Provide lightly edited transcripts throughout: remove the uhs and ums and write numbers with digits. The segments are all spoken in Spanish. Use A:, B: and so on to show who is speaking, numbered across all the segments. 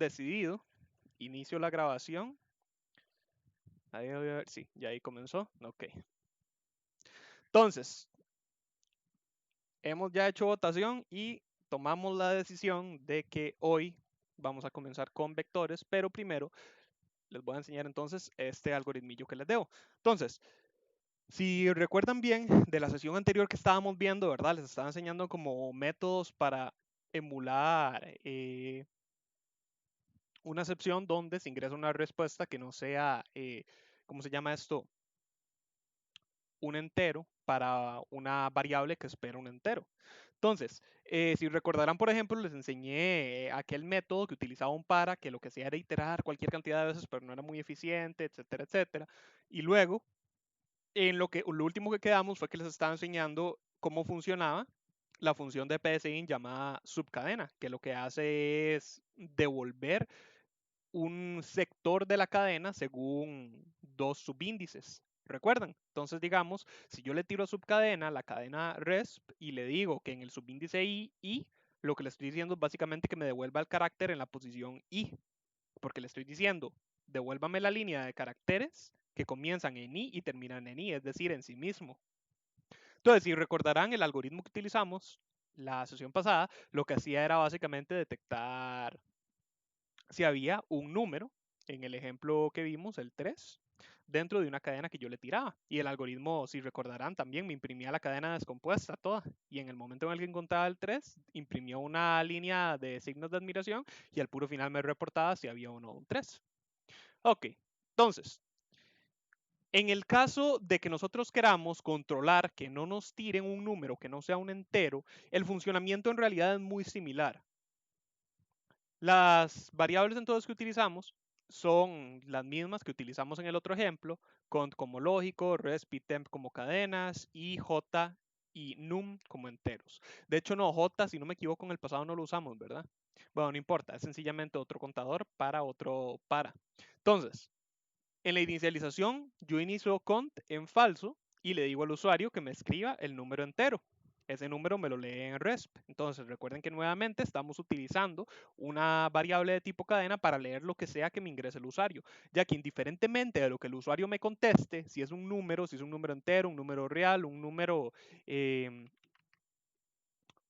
A: decidido, inicio la grabación. Ahí voy a ver, sí, ya ahí comenzó. Ok. Entonces, hemos ya hecho votación y tomamos la decisión de que hoy vamos a comenzar con vectores, pero primero les voy a enseñar entonces este algoritmillo que les debo. Entonces, si recuerdan bien de la sesión anterior que estábamos viendo, ¿verdad? Les estaba enseñando como métodos para emular una excepción donde se ingresa una respuesta que no sea, ¿cómo se llama esto? Un entero para una variable que espera un entero. Entonces, si recordarán, por ejemplo, les enseñé aquel método que utilizaba un para, que lo que hacía era iterar cualquier cantidad de veces, pero no era muy eficiente, etcétera, etcétera. Y luego, lo último que quedamos fue que les estaba enseñando cómo funcionaba la función de PSIN llamada subcadena, que lo que hace es devolver un sector de la cadena según dos subíndices. ¿Recuerdan? Entonces, digamos, si yo le tiro a subcadena la cadena resp y le digo que en el subíndice i, lo que le estoy diciendo es básicamente que me devuelva el carácter en la posición i, porque le estoy diciendo, devuélvame la línea de caracteres que comienzan en i y terminan en i, es decir, en sí mismo. Entonces, si recordarán el algoritmo que utilizamos la sesión pasada, lo que hacía era básicamente detectar si había un número, en el ejemplo que vimos, el 3, dentro de una cadena que yo le tiraba. Y el algoritmo, si recordarán, también me imprimía la cadena descompuesta toda. Y en el momento en el que encontraba el 3, imprimió una línea de signos de admiración y al puro final me reportaba si había o no un 3. Ok, entonces, en el caso de que nosotros queramos controlar que no nos tiren un número que no sea un entero, el funcionamiento en realidad es muy similar. Las variables entonces que utilizamos son las mismas que utilizamos en el otro ejemplo, cont como lógico, resp y temp como cadenas y j y num como enteros. De hecho, no, j, si no me equivoco, en el pasado no lo usamos, ¿verdad? Bueno, no importa, es sencillamente otro contador para otro para. Entonces, en la inicialización, yo inicio cont en falso y le digo al usuario que me escriba el número entero. Ese número me lo lee en resp. Entonces, recuerden que nuevamente estamos utilizando una variable de tipo cadena para leer lo que sea que me ingrese el usuario, ya que indiferentemente de lo que el usuario me conteste, si es un número, si es un número entero, un número real, un número,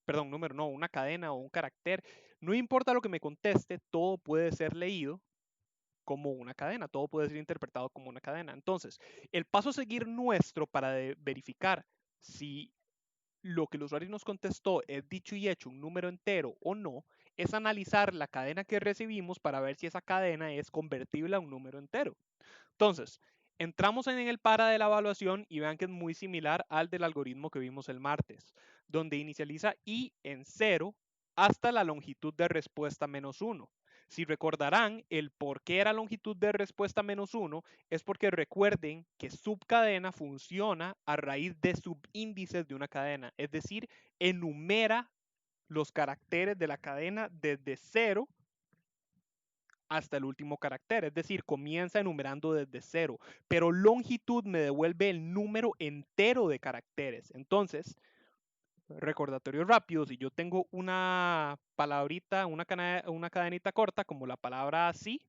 A: perdón, número no, una cadena o un carácter, no importa lo que me conteste, todo puede ser leído como una cadena, todo puede ser interpretado como una cadena. Entonces, el paso a seguir nuestro para verificar si lo que el usuario nos contestó es dicho y hecho un número entero o no, es analizar la cadena que recibimos para ver si esa cadena es convertible a un número entero. Entonces, entramos en el para de la evaluación y vean que es muy similar al del algoritmo que vimos el martes, donde inicializa i en 0 hasta la longitud de respuesta menos 1. Si recordarán, el por qué era longitud de respuesta menos 1 es porque recuerden que subcadena funciona a raíz de subíndices de una cadena, es decir, enumera los caracteres de la cadena desde 0 hasta el último carácter, es decir, comienza enumerando desde 0, pero longitud me devuelve el número entero de caracteres. Entonces, recordatorio rápido, si yo tengo una palabrita, una cadenita corta como la palabra sí,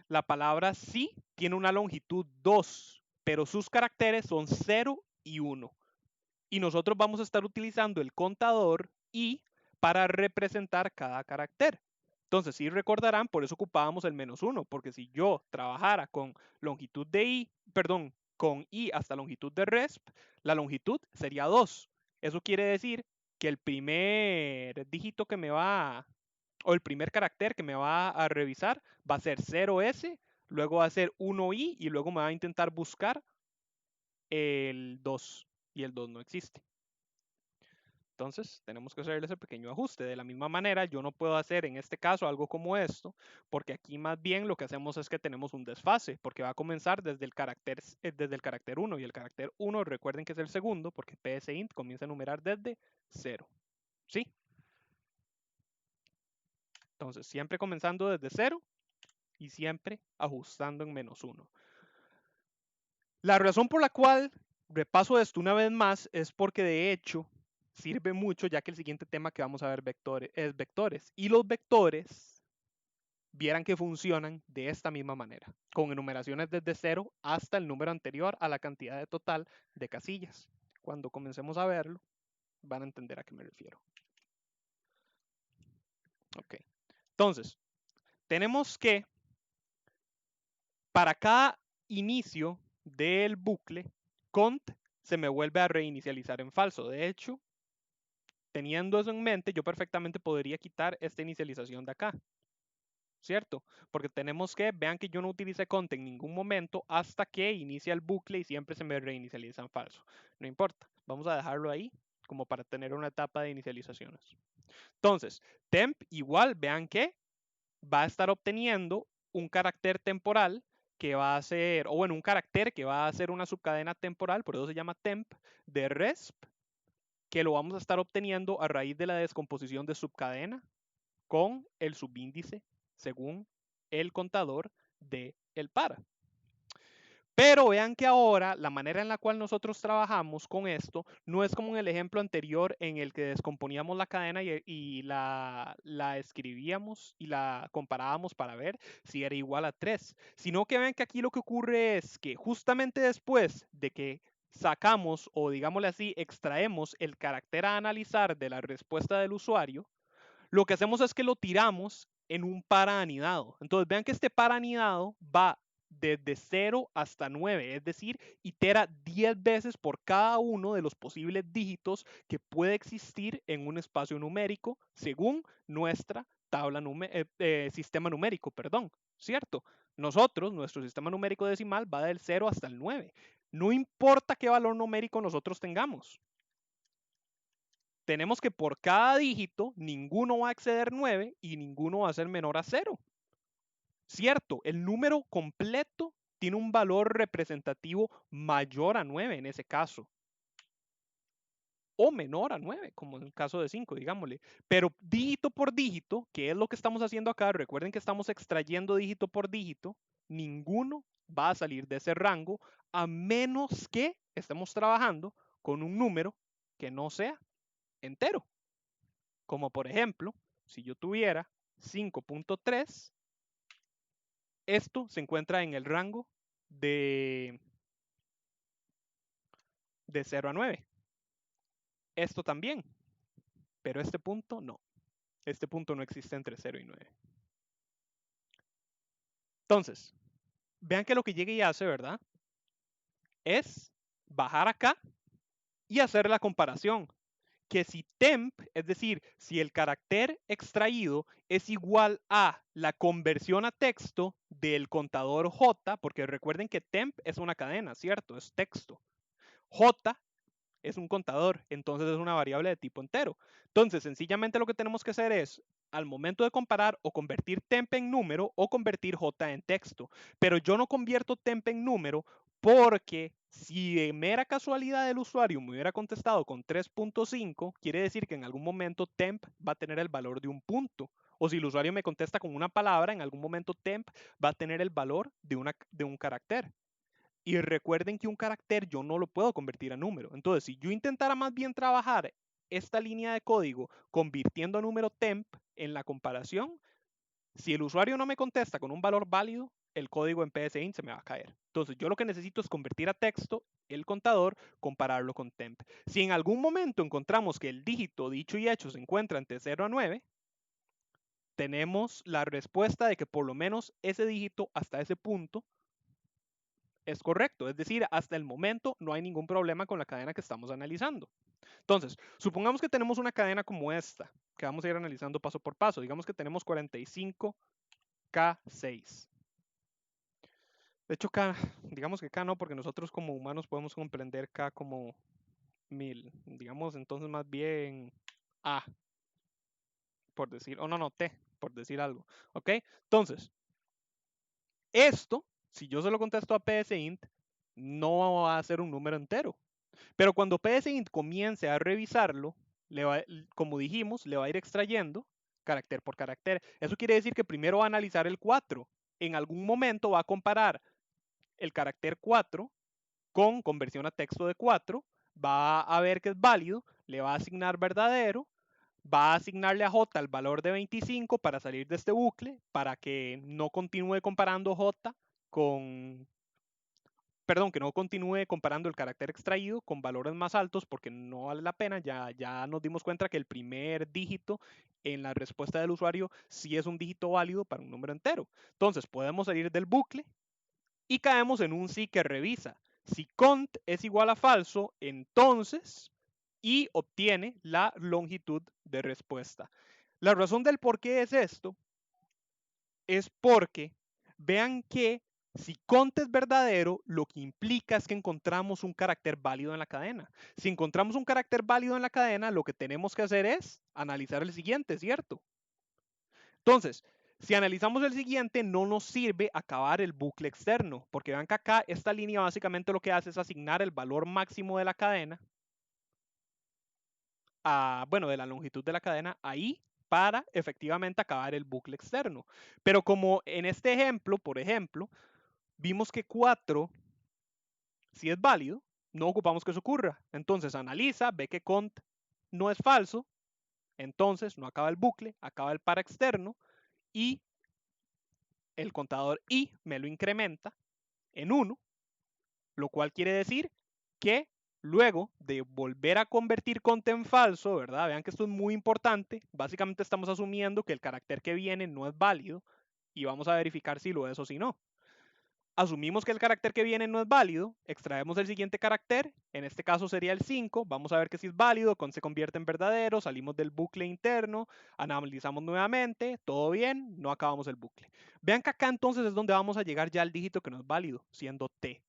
A: la palabra sí tiene una longitud 2, pero sus caracteres son 0 y 1. Y nosotros vamos a estar utilizando el contador i para representar cada carácter. Entonces, si recordarán, por eso ocupábamos el menos 1, porque si yo trabajara con longitud de i, perdón, con i hasta longitud de resp, la longitud sería 2. Eso quiere decir que el primer dígito que me va, o el primer carácter que me va a revisar va a ser 0s, luego va a ser 1i y luego me va a intentar buscar el 2 y el 2 no existe. Entonces, tenemos que hacer ese pequeño ajuste. De la misma manera, yo no puedo hacer en este caso algo como esto, porque aquí más bien lo que hacemos es que tenemos un desfase, porque va a comenzar desde el carácter 1 y el carácter 1, recuerden que es el segundo, porque psint comienza a numerar desde 0. ¿Sí? Entonces, siempre comenzando desde 0 y siempre ajustando en menos 1. La razón por la cual repaso esto una vez más es porque de hecho sirve mucho ya que el siguiente tema que vamos a ver es vectores. Y los vectores, vieran que funcionan de esta misma manera, con enumeraciones desde 0 hasta el número anterior a la cantidad de total de casillas. Cuando comencemos a verlo, van a entender a qué me refiero. Ok. Entonces, tenemos que para cada inicio del bucle, cont se me vuelve a reinicializar en falso. De hecho, teniendo eso en mente, yo perfectamente podría quitar esta inicialización de acá, ¿cierto? Porque tenemos que, vean que yo no utilicé cont en ningún momento hasta que inicia el bucle y siempre se me reinicializa en falso. No importa, vamos a dejarlo ahí como para tener una etapa de inicializaciones. Entonces, temp igual, vean que va a estar obteniendo un carácter temporal que va a ser, o bueno, un carácter que va a ser una subcadena temporal, por eso se llama temp, de resp, que lo vamos a estar obteniendo a raíz de la descomposición de subcadena con el subíndice según el contador de el para. Pero vean que ahora la manera en la cual nosotros trabajamos con esto no es como en el ejemplo anterior en el que descomponíamos la cadena y la escribíamos y la comparábamos para ver si era igual a 3, sino que vean que aquí lo que ocurre es que justamente después de que sacamos o digámosle así, extraemos el carácter a analizar de la respuesta del usuario, lo que hacemos es que lo tiramos en un para anidado. Entonces vean que este para anidado va desde 0 hasta 9, es decir, itera 10 veces por cada uno de los posibles dígitos que puede existir en un espacio numérico según nuestra sistema numérico, perdón, ¿cierto? Nuestro sistema numérico decimal va del 0 hasta el 9. No importa qué valor numérico nosotros tengamos, tenemos que por cada dígito, ninguno va a exceder 9 y ninguno va a ser menor a 0. Cierto, el número completo tiene un valor representativo mayor a 9 en ese caso. O menor a 9, como en el caso de 5, digámosle. Pero dígito por dígito, que es lo que estamos haciendo acá, recuerden que estamos extrayendo dígito por dígito, ninguno va a salir de ese rango a menos que estemos trabajando con un número que no sea entero. Como por ejemplo, si yo tuviera 5.3, esto se encuentra en el rango de 0 a 9. Esto también, pero este punto no. Este punto no existe entre 0 y 9. Entonces, vean que lo que llegue y hace, ¿verdad? Es bajar acá y hacer la comparación. Que si temp, es decir, si el carácter extraído es igual a la conversión a texto del contador J, porque recuerden que temp es una cadena, ¿cierto? Es texto. J es un contador, entonces es una variable de tipo entero. Entonces, sencillamente lo que tenemos que hacer es, al momento de comparar, o convertir temp en número o convertir J en texto. Pero yo no convierto temp en número porque si de mera casualidad el usuario me hubiera contestado con 3.5, quiere decir que en algún momento temp va a tener el valor de un punto. O si el usuario me contesta con una palabra, en algún momento temp va a tener el valor de un carácter. Y recuerden que un carácter yo no lo puedo convertir a número. Entonces, si yo intentara más bien trabajar esta línea de código convirtiendo a número temp en la comparación, si el usuario no me contesta con un valor válido, el código en PSInt se me va a caer. Entonces, yo lo que necesito es convertir a texto el contador, compararlo con temp. Si en algún momento encontramos que el dígito dicho y hecho se encuentra entre 0 a 9, tenemos la respuesta de que por lo menos ese dígito hasta ese punto es correcto, es decir, hasta el momento no hay ningún problema con la cadena que estamos analizando. Entonces, supongamos que tenemos una cadena como esta, que vamos a ir analizando paso por paso. Digamos que tenemos 45K6. De hecho, K, digamos que K no, porque nosotros como humanos podemos comprender K como 1000. Digamos entonces más bien A, por decir, o no, T, por decir algo. ¿Ok? Entonces, esto, si yo se lo contesto a PSInt, no va a ser un número entero. Pero cuando PSInt comience a revisarlo, como dijimos, le va a ir extrayendo carácter por carácter. Eso quiere decir que primero va a analizar el 4. En algún momento va a comparar el carácter 4 con conversión a texto de 4, va a ver que es válido, le va a asignar verdadero, va a asignarle a J el valor de 25 para salir de este bucle, para que no continúe comparando J con, perdón, que no continúe comparando el carácter extraído con valores más altos porque no vale la pena. Ya nos dimos cuenta que el primer dígito en la respuesta del usuario sí es un dígito válido para un número entero. Entonces podemos salir del bucle y caemos en un sí que revisa. Si cont es igual a falso, entonces y obtiene la longitud de respuesta. La razón del por qué es esto es porque vean que si cont es verdadero, lo que implica es que encontramos un carácter válido en la cadena. Si encontramos un carácter válido en la cadena, lo que tenemos que hacer es analizar el siguiente, ¿cierto? Entonces, si analizamos el siguiente, no nos sirve acabar el bucle externo, porque vean que acá esta línea básicamente lo que hace es asignar el valor máximo de la cadena, bueno, de la longitud de la cadena ahí para efectivamente acabar el bucle externo. Pero como en este ejemplo, por ejemplo, vimos que 4 si es válido, no ocupamos que eso ocurra. Entonces analiza, ve que cont no es falso, entonces no acaba el bucle, acaba el para externo y el contador i me lo incrementa en 1, lo cual quiere decir que luego de volver a convertir cont en falso, ¿verdad? Vean que esto es muy importante. Básicamente estamos asumiendo que el carácter que viene no es válido y vamos a verificar si lo es o si no. Asumimos que el carácter que viene no es válido, extraemos el siguiente carácter, en este caso sería el 5, vamos a ver que si es válido, se convierte en verdadero, salimos del bucle interno, analizamos nuevamente, todo bien, no acabamos el bucle. Vean que acá entonces es donde vamos a llegar ya al dígito que no es válido, siendo t.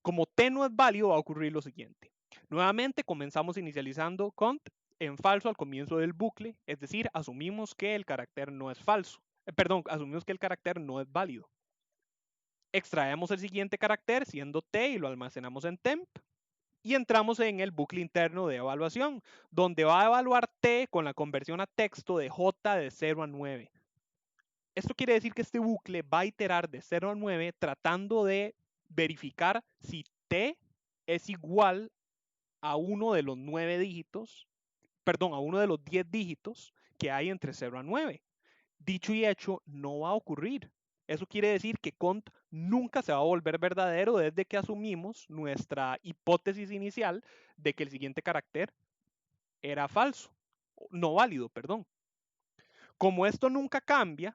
A: Como t no es válido, va a ocurrir lo siguiente. Nuevamente comenzamos inicializando cont en falso al comienzo del bucle, es decir, asumimos que el carácter no es falso. Perdón, asumimos que el carácter no es válido. Extraemos el siguiente carácter siendo t y lo almacenamos en temp y entramos en el bucle interno de evaluación, donde va a evaluar t con la conversión a texto de j de 0 a 9. Esto quiere decir que este bucle va a iterar de 0 a 9 tratando de verificar si t es igual a uno de los 9 dígitos, perdón, a uno de los 10 dígitos que hay entre 0 a 9. Dicho y hecho, no va a ocurrir. Eso quiere decir que cont nunca se va a volver verdadero desde que asumimos nuestra hipótesis inicial de que el siguiente carácter era falso, no válido, perdón. Como esto nunca cambia,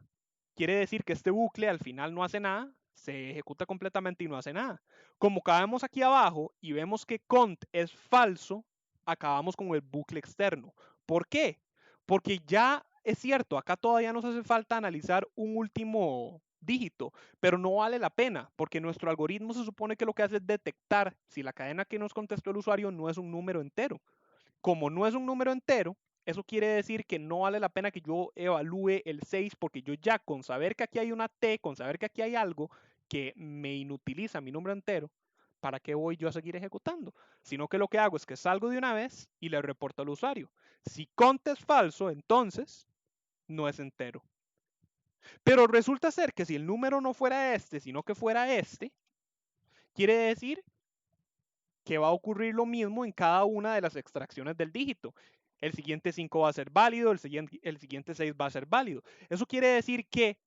A: quiere decir que este bucle al final no hace nada, se ejecuta completamente y no hace nada. Como caemos aquí abajo y vemos que cont es falso, acabamos con el bucle externo. ¿Por qué? Porque ya es cierto, acá todavía nos hace falta analizar un último dígito, pero no vale la pena, porque nuestro algoritmo se supone que lo que hace es detectar si la cadena que nos contestó el usuario no es un número entero. Como no es un número entero, eso quiere decir que no vale la pena que yo evalúe el 6 porque yo ya con saber que aquí hay una t, con saber que aquí hay algo que me inutiliza mi número entero, ¿para qué voy yo a seguir ejecutando? Sino que lo que hago es que salgo de una vez y le reporto al usuario. Si cont es falso, entonces no es entero. Pero resulta ser que si el número no fuera este, sino que fuera este, quiere decir que va a ocurrir lo mismo en cada una de las extracciones del dígito. El siguiente 5 va a ser válido, el siguiente 6 va a ser válido. Eso quiere decir que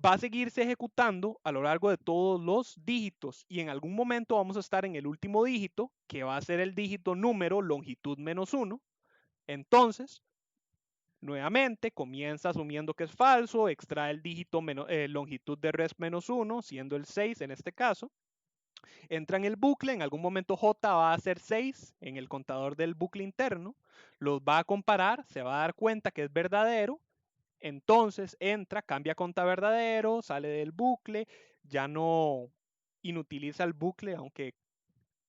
A: va a seguirse ejecutando a lo largo de todos los dígitos y en algún momento vamos a estar en el último dígito, que va a ser el dígito número longitud menos 1. Entonces, nuevamente, comienza asumiendo que es falso, extrae el dígito longitud de res menos 1, siendo el 6 en este caso. Entra en el bucle, en algún momento J va a hacer 6 en el contador del bucle interno, los va a comparar, se va a dar cuenta que es verdadero, entonces entra, cambia a conta verdadero, sale del bucle, ya no inutiliza el bucle, aunque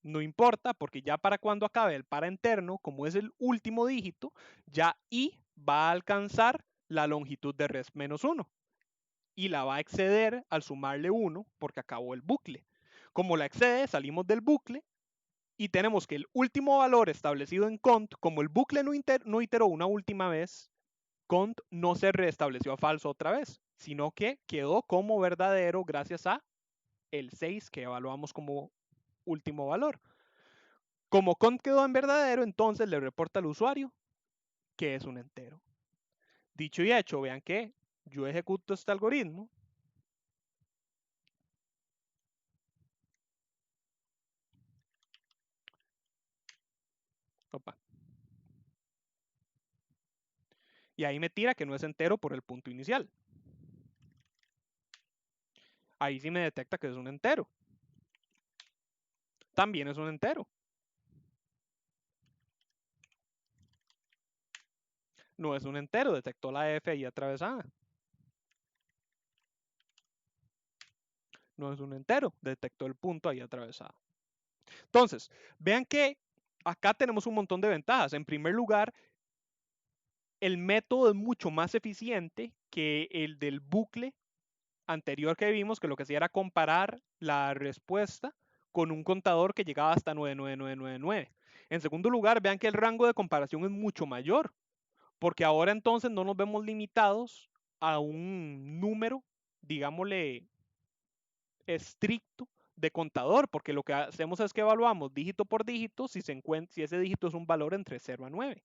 A: no importa, porque ya para cuando acabe el para interno, como es el último dígito, ya i va a alcanzar la longitud de res menos 1 y la va a exceder al sumarle 1 porque acabó el bucle. Como la excede, salimos del bucle y tenemos que el último valor establecido en cont, como el bucle no iteró una última vez, cont no se restableció a falso otra vez, sino que quedó como verdadero gracias a el 6 que evaluamos como último valor. Como cont quedó en verdadero, entonces le reporta al usuario que es un entero. Dicho y hecho, vean que yo ejecuto este algoritmo. Opa, y ahí me tira que no es entero por el punto inicial. Ahí sí me detecta que es un entero. También es un entero. No es un entero, detectó la F ahí atravesada. No es un entero, detectó el punto ahí atravesado. Entonces, vean que acá tenemos un montón de ventajas. En primer lugar, el método es mucho más eficiente que el del bucle anterior que vimos, que lo que hacía era comparar la respuesta con un contador que llegaba hasta 99999. En segundo lugar, vean que el rango de comparación es mucho mayor, porque ahora entonces no nos vemos limitados a un número, digámosle, estricto de contador, porque lo que hacemos es que evaluamos dígito por dígito si ese dígito es un valor entre 0 a 9.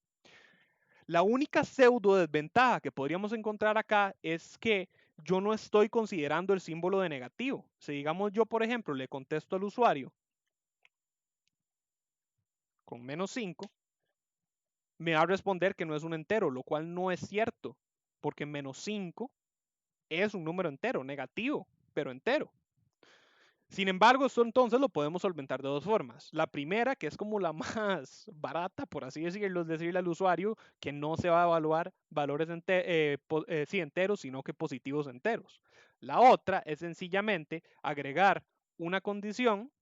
A: La única pseudo desventaja que podríamos encontrar acá es que yo no estoy considerando el símbolo de negativo. Si digamos yo, por ejemplo, le contesto al usuario con -5, me va a responder que no es un entero, lo cual no es cierto, porque -5 es un número entero, negativo, pero entero. Sin embargo, esto entonces lo podemos solventar de dos formas. La primera, que es como la más barata, por así decirlo, es decirle al usuario que no se va a evaluar valores sí, enteros, sino que positivos enteros. La otra es sencillamente agregar una condición,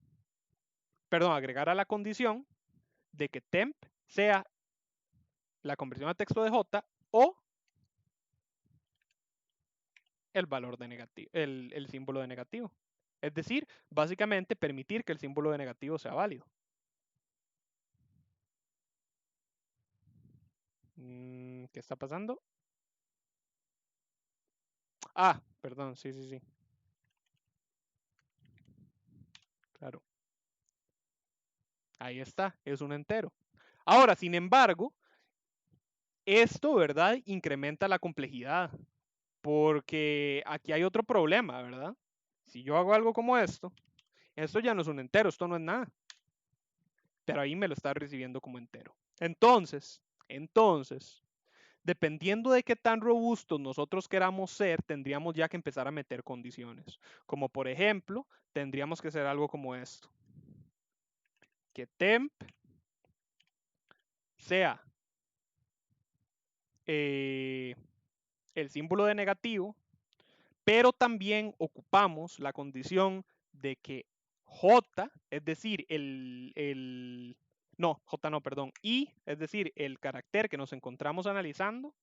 A: perdón, agregar a la condición de que temp sea la conversión a texto de J o el valor de negativo, el símbolo de negativo. Es decir, básicamente permitir que el símbolo de negativo sea válido. ¿Qué está pasando? Ah, perdón, sí, sí, sí. Claro. Ahí está, es un entero. Ahora, sin embargo, esto, ¿verdad? Incrementa la complejidad. Porque aquí hay otro problema, ¿verdad? Si yo hago algo como esto ya no es un entero, esto no es nada. Pero ahí me lo está recibiendo como entero. Entonces, dependiendo de qué tan robustos nosotros queramos ser, tendríamos ya que empezar a meter condiciones. Como por ejemplo, tendríamos que hacer algo como esto. Que temp sea el símbolo de negativo, pero también ocupamos la condición de que J, es decir, no, J no, perdón, I, es decir, el carácter que nos encontramos analizando,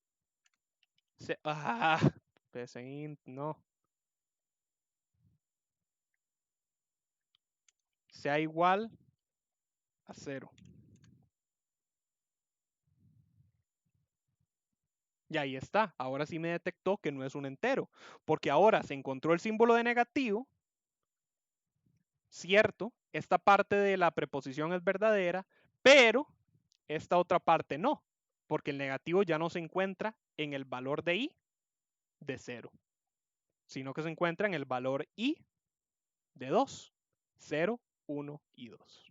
A: no, sea igual a 0. Y ahí está, ahora sí me detectó que no es un entero, porque ahora se encontró el símbolo de negativo, cierto, esta parte de la preposición es verdadera, pero esta otra parte no, porque el negativo ya no se encuentra en el valor de i de 0, sino que se encuentra en el valor i de 2, 0, 1 y 2.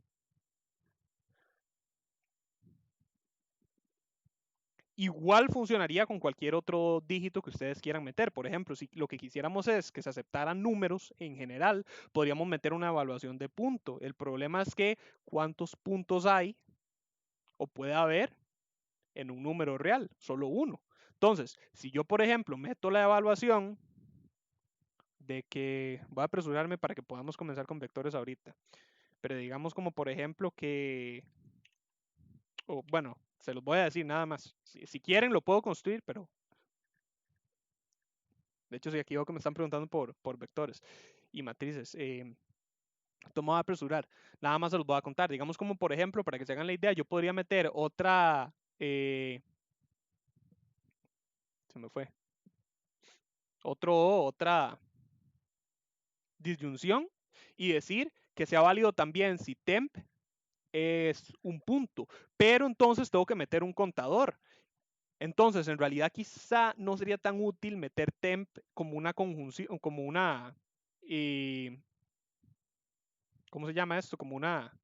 A: Igual funcionaría con cualquier otro dígito que ustedes quieran meter. Por ejemplo, si lo que quisiéramos es que se aceptaran números en general, podríamos meter una evaluación de punto. El problema es que cuántos puntos hay o puede haber en un número real, solo uno. Entonces, si yo, por ejemplo, meto la evaluación de que, voy a apresurarme para que podamos comenzar con vectores ahorita, pero digamos como por ejemplo que, o bueno, se los voy a decir nada más. Si quieren lo puedo construir, pero de hecho si aquí veo que me están preguntando por vectores y matrices, esto me va a apresurar. Nada más se los voy a contar. Digamos como por ejemplo, para que se hagan la idea, yo podría meter otra, se me fue, otra disyunción y decir que sea válido también si temp es un punto, pero entonces tengo que meter un contador. Entonces, en realidad quizá no sería tan útil meter temp como una conjunción, como una, eh, ¿cómo se llama esto? Como una,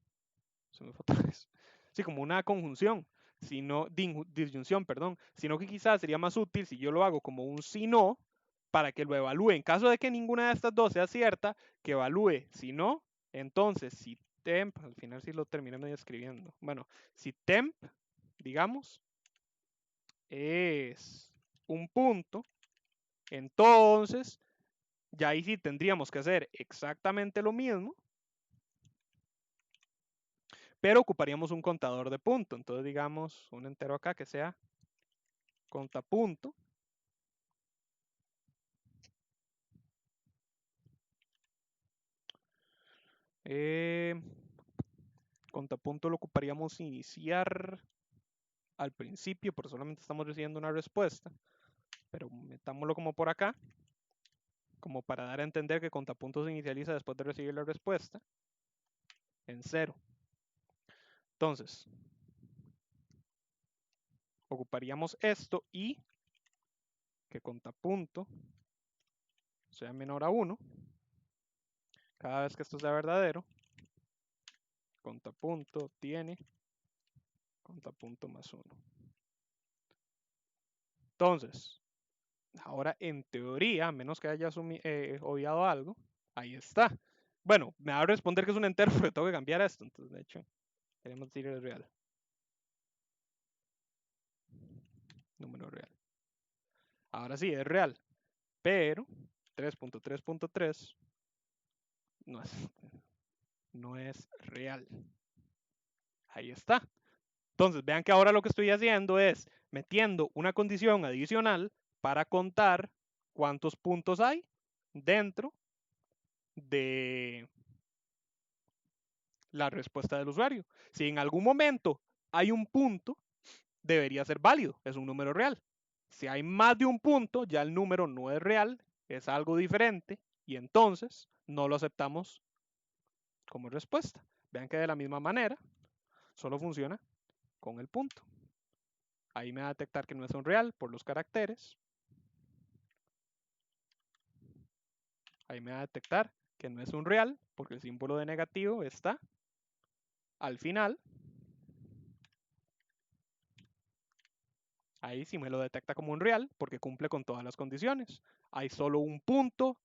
A: se me fue otra vez. Sí, como una conjunción, sino, disyunción, perdón, sino que quizás sería más útil si yo lo hago como un si no, para que lo evalúe. En caso de que ninguna de estas dos sea cierta, que evalúe. Si no, entonces, si temp, al final sí lo terminé medio escribiendo. Bueno, si temp, digamos, es un punto, entonces, ya ahí sí tendríamos que hacer exactamente lo mismo, pero ocuparíamos un contador de punto. Entonces, digamos, un entero acá que sea contapunto. Eh, Contapunto lo ocuparíamos iniciar al principio, porque solamente estamos recibiendo una respuesta. Pero metámoslo como por acá, como para dar a entender que contapunto se inicializa después de recibir la respuesta en 0. Entonces, ocuparíamos esto y que contapunto sea menor a 1. Cada vez que esto sea verdadero, contapunto tiene contapunto más 1. Entonces, ahora en teoría, a menos que haya obviado algo, ahí está. Bueno, me va a responder que es un entero porque tengo que cambiar esto. Entonces, de hecho, queremos decir es real. Número real. Ahora sí, es real. Pero 3.3.3 no es real. Ahí está. Entonces, vean que ahora lo que estoy haciendo es metiendo una condición adicional para contar cuántos puntos hay dentro de la respuesta del usuario. Si en algún momento hay un punto, debería ser válido, es un número real. Si hay más de un punto, ya el número no es real, es algo diferente y entonces no lo aceptamos como respuesta. Vean que de la misma manera solo funciona con el punto. Ahí me va a detectar que no es un real por los caracteres. Ahí me va a detectar que no es un real porque el símbolo de negativo está al final. Ahí sí me lo detecta como un real porque cumple con todas las condiciones. Hay solo un punto.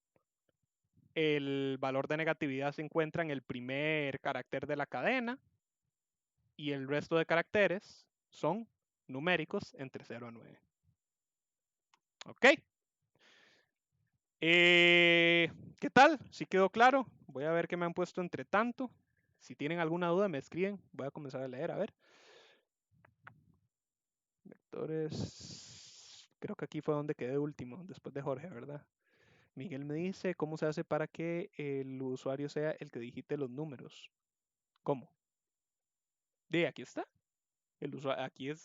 A: El valor de negatividad se encuentra en el primer carácter de la cadena y el resto de caracteres son numéricos entre 0 a 9. ¿Ok? ¿Qué tal? ¿Sí quedó claro? Voy a ver qué me han puesto entre tanto. Si tienen alguna duda me escriben. Voy a comenzar a leer, a ver. Vectores. Creo que aquí fue donde quedé último, después de Jorge, ¿verdad? Miguel me dice, ¿cómo se hace para que el usuario sea el que digite los números? ¿Cómo? De aquí está.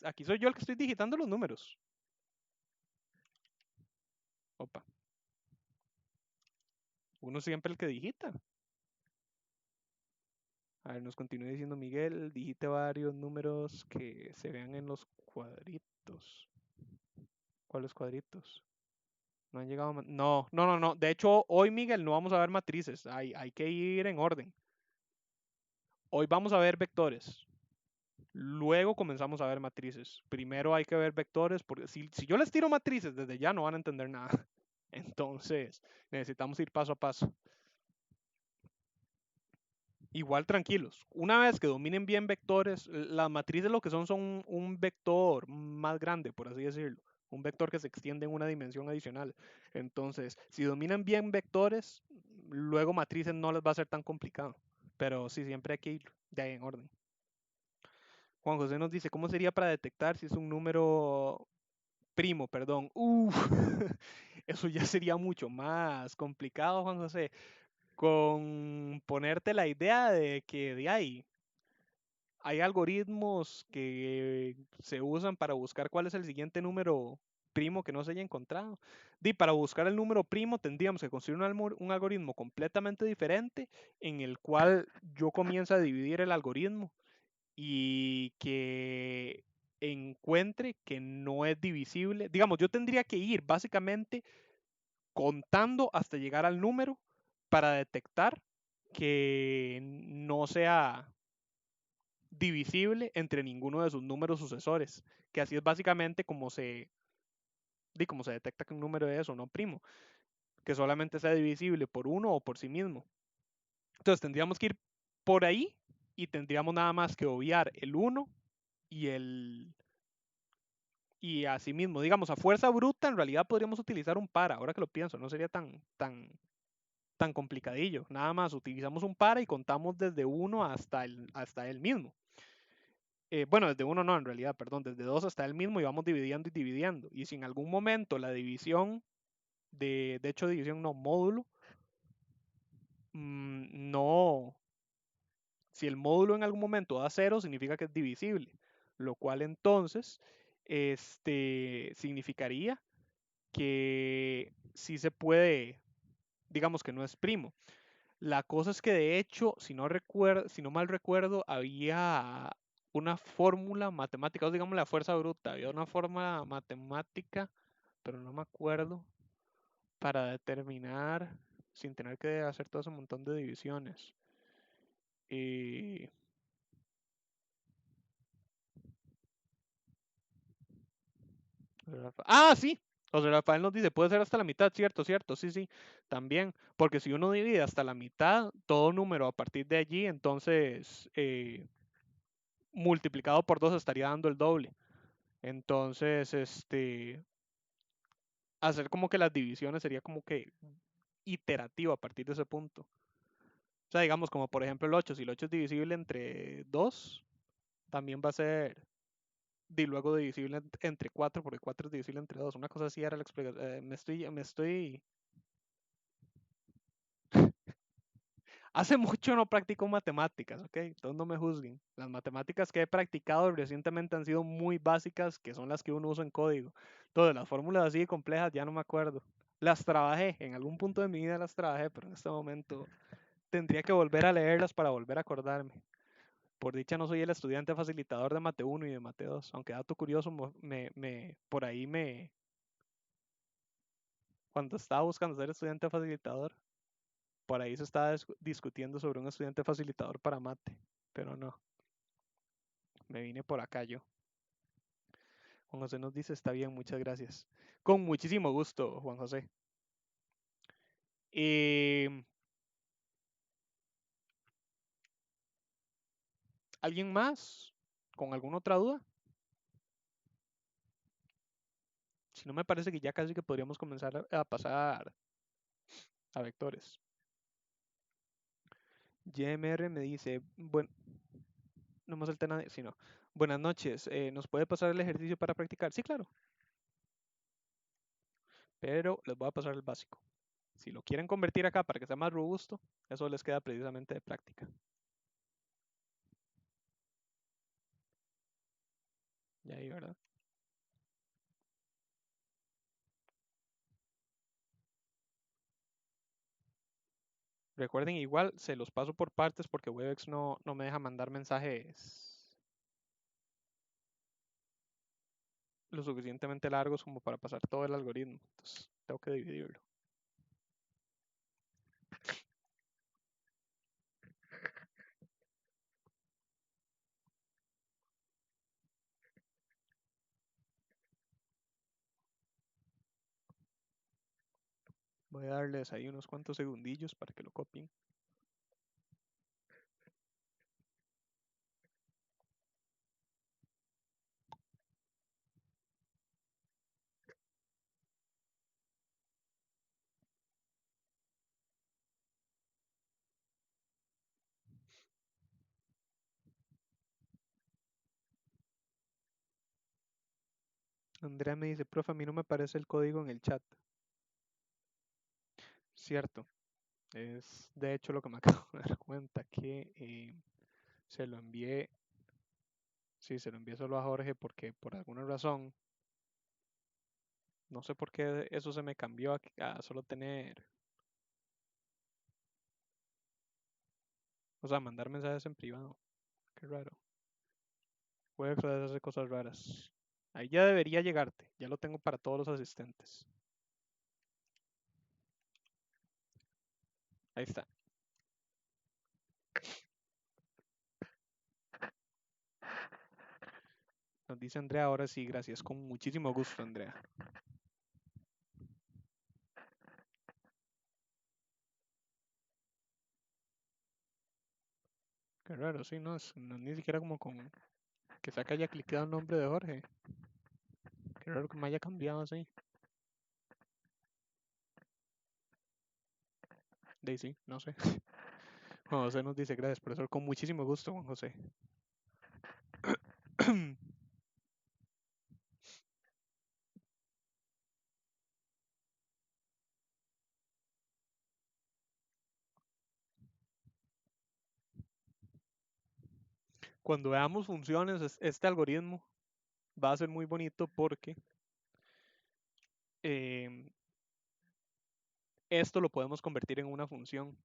A: Aquí soy yo el que estoy digitando los números. Opa. Uno siempre el que digita. A ver, nos continúa diciendo Miguel, digite varios números que se vean en los cuadritos. ¿Cuáles cuadritos? No han llegado. No, no, no, no. De hecho, hoy, Miguel, no vamos a ver matrices. Hay que ir en orden. Hoy vamos a ver vectores. Luego comenzamos a ver matrices. Primero hay que ver vectores, porque si yo les tiro matrices desde ya no van a entender nada. Entonces, necesitamos ir paso a paso. Igual tranquilos. Una vez que dominen bien vectores, las matrices lo que son un vector más grande, por así decirlo. Un vector que se extiende en una dimensión adicional. Entonces, si dominan bien vectores, luego matrices no les va a ser tan complicado. Pero sí, siempre hay que ir de ahí en orden. Juan José nos dice, ¿cómo sería para detectar si es un número primo, perdón? Eso ya sería mucho más complicado, Juan José. Con ponerte la idea de que de ahí hay algoritmos que se usan para buscar cuál es el siguiente número primo que no se haya encontrado. Para buscar el número primo tendríamos que construir un algoritmo completamente diferente en el cual yo comienzo a dividir el algoritmo y que encuentre que no es divisible. Digamos, yo tendría que ir básicamente contando hasta llegar al número para detectar que no sea divisible entre ninguno de sus números sucesores, que así es básicamente como se detecta que un número es o no primo, que solamente sea divisible por uno o por sí mismo. Entonces tendríamos que ir por ahí y tendríamos nada más que obviar el uno y el y así mismo, digamos, a fuerza bruta en realidad podríamos utilizar un para, ahora que lo pienso, no sería tan complicadillo. Nada más utilizamos un para y contamos desde uno hasta el mismo. Bueno, desde uno no, en realidad, perdón, desde dos hasta el mismo y vamos dividiendo y dividiendo. Y si en algún momento la división, de hecho división no, módulo, no, si el módulo en algún momento da cero, significa que es divisible, lo cual entonces significaría que sí se puede, digamos que no es primo. La cosa es que de hecho, si no mal recuerdo, había una fórmula matemática, o digamos la fuerza bruta, había una fórmula matemática, pero no me acuerdo, para determinar, sin tener que hacer todo ese montón de divisiones. Y sí, José Rafael nos dice, puede ser hasta la mitad, cierto, cierto, sí, sí, también, porque si uno divide hasta la mitad, todo número a partir de allí, entonces multiplicado por 2 estaría dando el doble. Entonces, hacer como que las divisiones sería como que iterativo a partir de ese punto. O sea, digamos, como por ejemplo el 8, si el 8 es divisible entre 2, también va a ser luego divisible entre 4, porque 4 es divisible entre 2. Una cosa así era la explicación. Me estoy. Hace mucho no practico matemáticas, ¿ok? Entonces no me juzguen. Las matemáticas que he practicado recientemente han sido muy básicas, que son las que uno usa en código. Entonces las fórmulas así de complejas ya no me acuerdo. Las trabajé, en algún punto de mi vida las trabajé, pero en este momento tendría que volver a leerlas para volver a acordarme. Por dicha no soy el estudiante facilitador de Mate 1 y de Mate 2, aunque dato curioso, por ahí cuando estaba buscando ser estudiante facilitador, por ahí se estaba discutiendo sobre un estudiante facilitador para mate, pero no, me vine por acá yo. Juan José nos dice, está bien, muchas gracias. Con muchísimo gusto, Juan José. Eh, ¿Alguien más con alguna otra duda? Si no, me parece que ya casi que podríamos comenzar a pasar a vectores. JMR me dice, bueno, no me salta nadie, sino, buenas noches, ¿nos puede pasar el ejercicio para practicar? Sí, claro, pero les voy a pasar el básico. Si lo quieren convertir acá para que sea más robusto, eso les queda precisamente de práctica. Y ahí, ¿verdad? Recuerden, igual se los paso por partes porque Webex no me deja mandar mensajes lo suficientemente largos como para pasar todo el algoritmo. Entonces, tengo que dividirlo. Voy a darles ahí unos cuantos segundillos para que lo copien. Andrea me dice, profe, a mí no me aparece el código en el chat. Cierto, es de hecho lo que me acabo de dar cuenta que se lo envié, sí, se lo envié solo a Jorge porque por alguna razón, no sé por qué eso se me cambió a solo tener, o sea, mandar mensajes en privado. Qué raro. Puede hacer cosas raras. Ahí ya debería llegarte. Ya lo tengo para todos los asistentes. Ahí está. Nos dice Andrea ahora sí, gracias. Con muchísimo gusto, Andrea. Qué raro, sí, no es, no, ni siquiera como con que saca haya cliqueado el nombre de Jorge. Qué raro que me haya cambiado así. Daisy, no sé. Juan José nos dice gracias, profesor. Con muchísimo gusto, Juan José. Cuando veamos funciones, este algoritmo va a ser muy bonito porque em, esto lo podemos convertir en una función.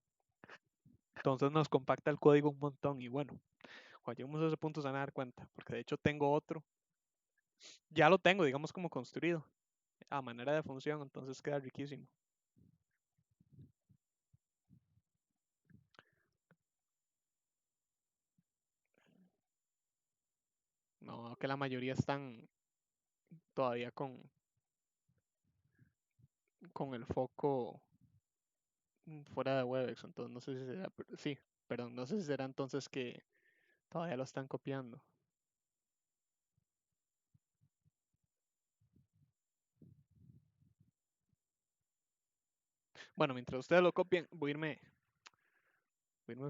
A: Entonces nos compacta el código un montón y bueno, cuando lleguemos a ese punto se van a dar cuenta, porque de hecho tengo otro, ya lo tengo, digamos, como construido a manera de función, entonces queda riquísimo. No, que la mayoría están todavía con el foco fuera de Webex, entonces no sé si será, sí, perdón, no sé si será entonces que todavía lo están copiando. Bueno, mientras ustedes lo copien, voy a irme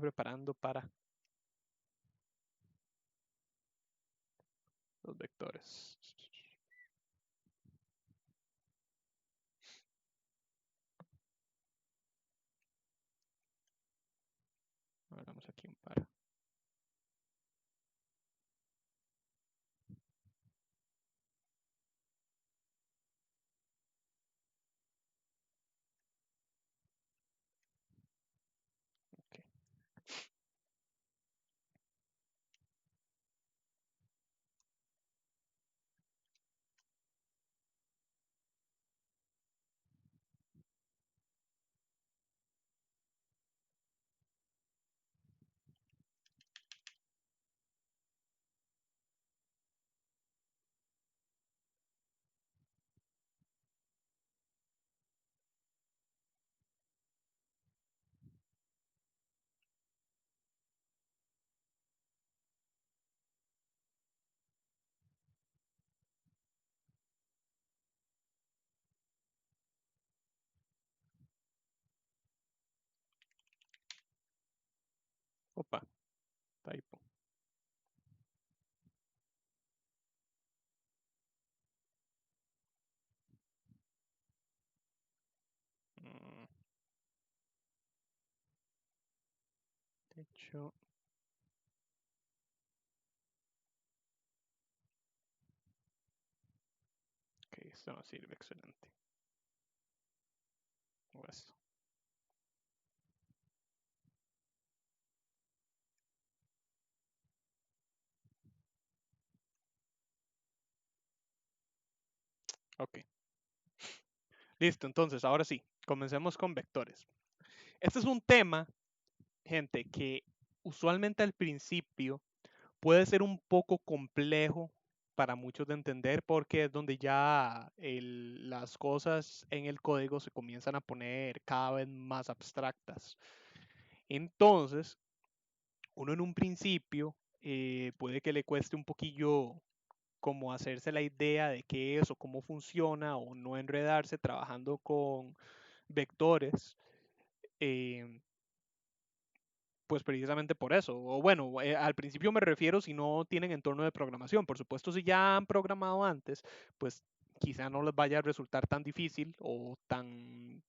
A: preparando para los vectores. Hagamos aquí un par. Okay. Opa, typo. Mm, de hecho, ok, esto no sirve, excelente. O esto. Ok, listo, entonces, ahora sí, comencemos con vectores. Este es un tema, gente, que usualmente al principio puede ser un poco complejo para muchos de entender porque es donde ya las cosas en el código se comienzan a poner cada vez más abstractas. Entonces, uno en un principio puede que le cueste un poquillo como hacerse la idea de qué es o cómo funciona o no enredarse trabajando con vectores. eh, Pues precisamente por eso. O bueno, al principio me refiero si no tienen entorno de programación. Por supuesto, si ya han programado antes, pues quizá no les vaya a resultar tan difícil o tan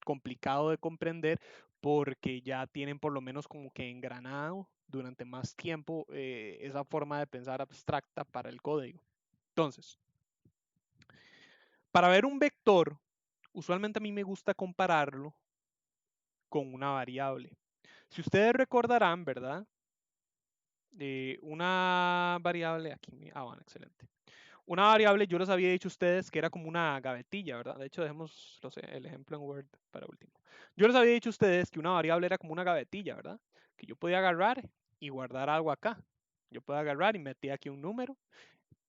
A: complicado de comprender porque ya tienen por lo menos como que engranado durante más tiempo esa forma de pensar abstracta para el código. Entonces, para ver un vector, usualmente a mí me gusta compararlo con una variable. Si ustedes recordarán, ¿verdad? Una variable, aquí, bueno, excelente. Una variable, yo les había dicho a ustedes que era como una gavetilla, ¿verdad? De hecho, dejemos el ejemplo en Word para último. Yo les había dicho a ustedes que una variable era como una gavetilla, ¿verdad? Que yo podía agarrar y guardar algo acá. Yo puedo agarrar y meter aquí un número.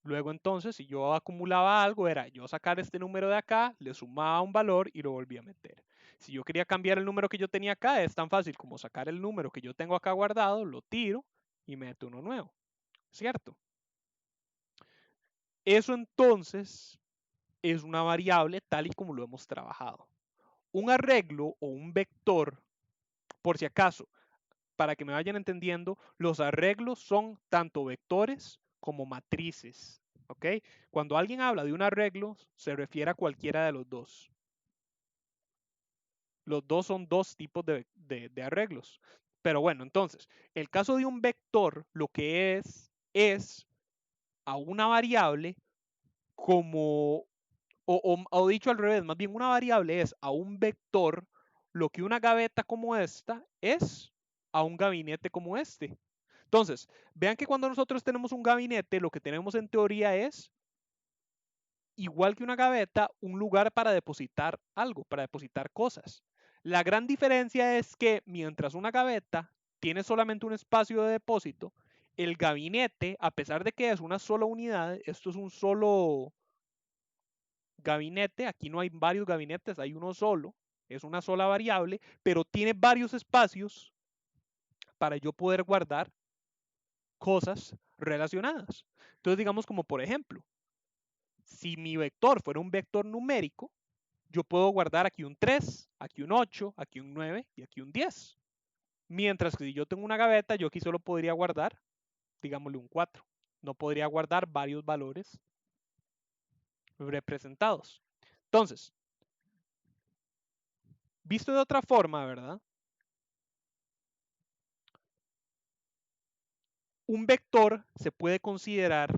A: Luego entonces, si yo acumulaba algo, era yo sacar este número de acá, le sumaba un valor y lo volvía a meter. Si yo quería cambiar el número que yo tenía acá, es tan fácil como sacar el número que yo tengo acá guardado, lo tiro y meto uno nuevo. ¿Cierto? Eso entonces es una variable tal y como lo hemos trabajado. Un arreglo o un vector, por si acaso, para que me vayan entendiendo, los arreglos son tanto vectores como matrices. ¿Ok? Cuando alguien habla de un arreglo, se refiere a cualquiera de los dos. Los dos son dos tipos de arreglos. Pero bueno, entonces, el caso de un vector, lo que es a una variable como, o dicho al revés, más bien una variable es a un vector lo que una gaveta como esta es a un gabinete como este. Entonces, vean que cuando nosotros tenemos un gabinete, lo que tenemos en teoría es, igual que una gaveta, un lugar para depositar algo, para depositar cosas. La gran diferencia es que mientras una gaveta tiene solamente un espacio de depósito, el gabinete, a pesar de que es una sola unidad, esto es un solo gabinete, aquí no hay varios gabinetes, hay uno solo, es una sola variable, pero tiene varios espacios para yo poder guardar cosas relacionadas. Entonces, digamos como por ejemplo, si mi vector fuera un vector numérico, yo puedo guardar aquí un 3, aquí un 8, aquí un 9 y aquí un 10. Mientras que si yo tengo una gaveta, yo aquí solo podría guardar, digámosle un 4. No podría guardar varios valores representados. Entonces, visto de otra forma, ¿verdad? Un vector se puede considerar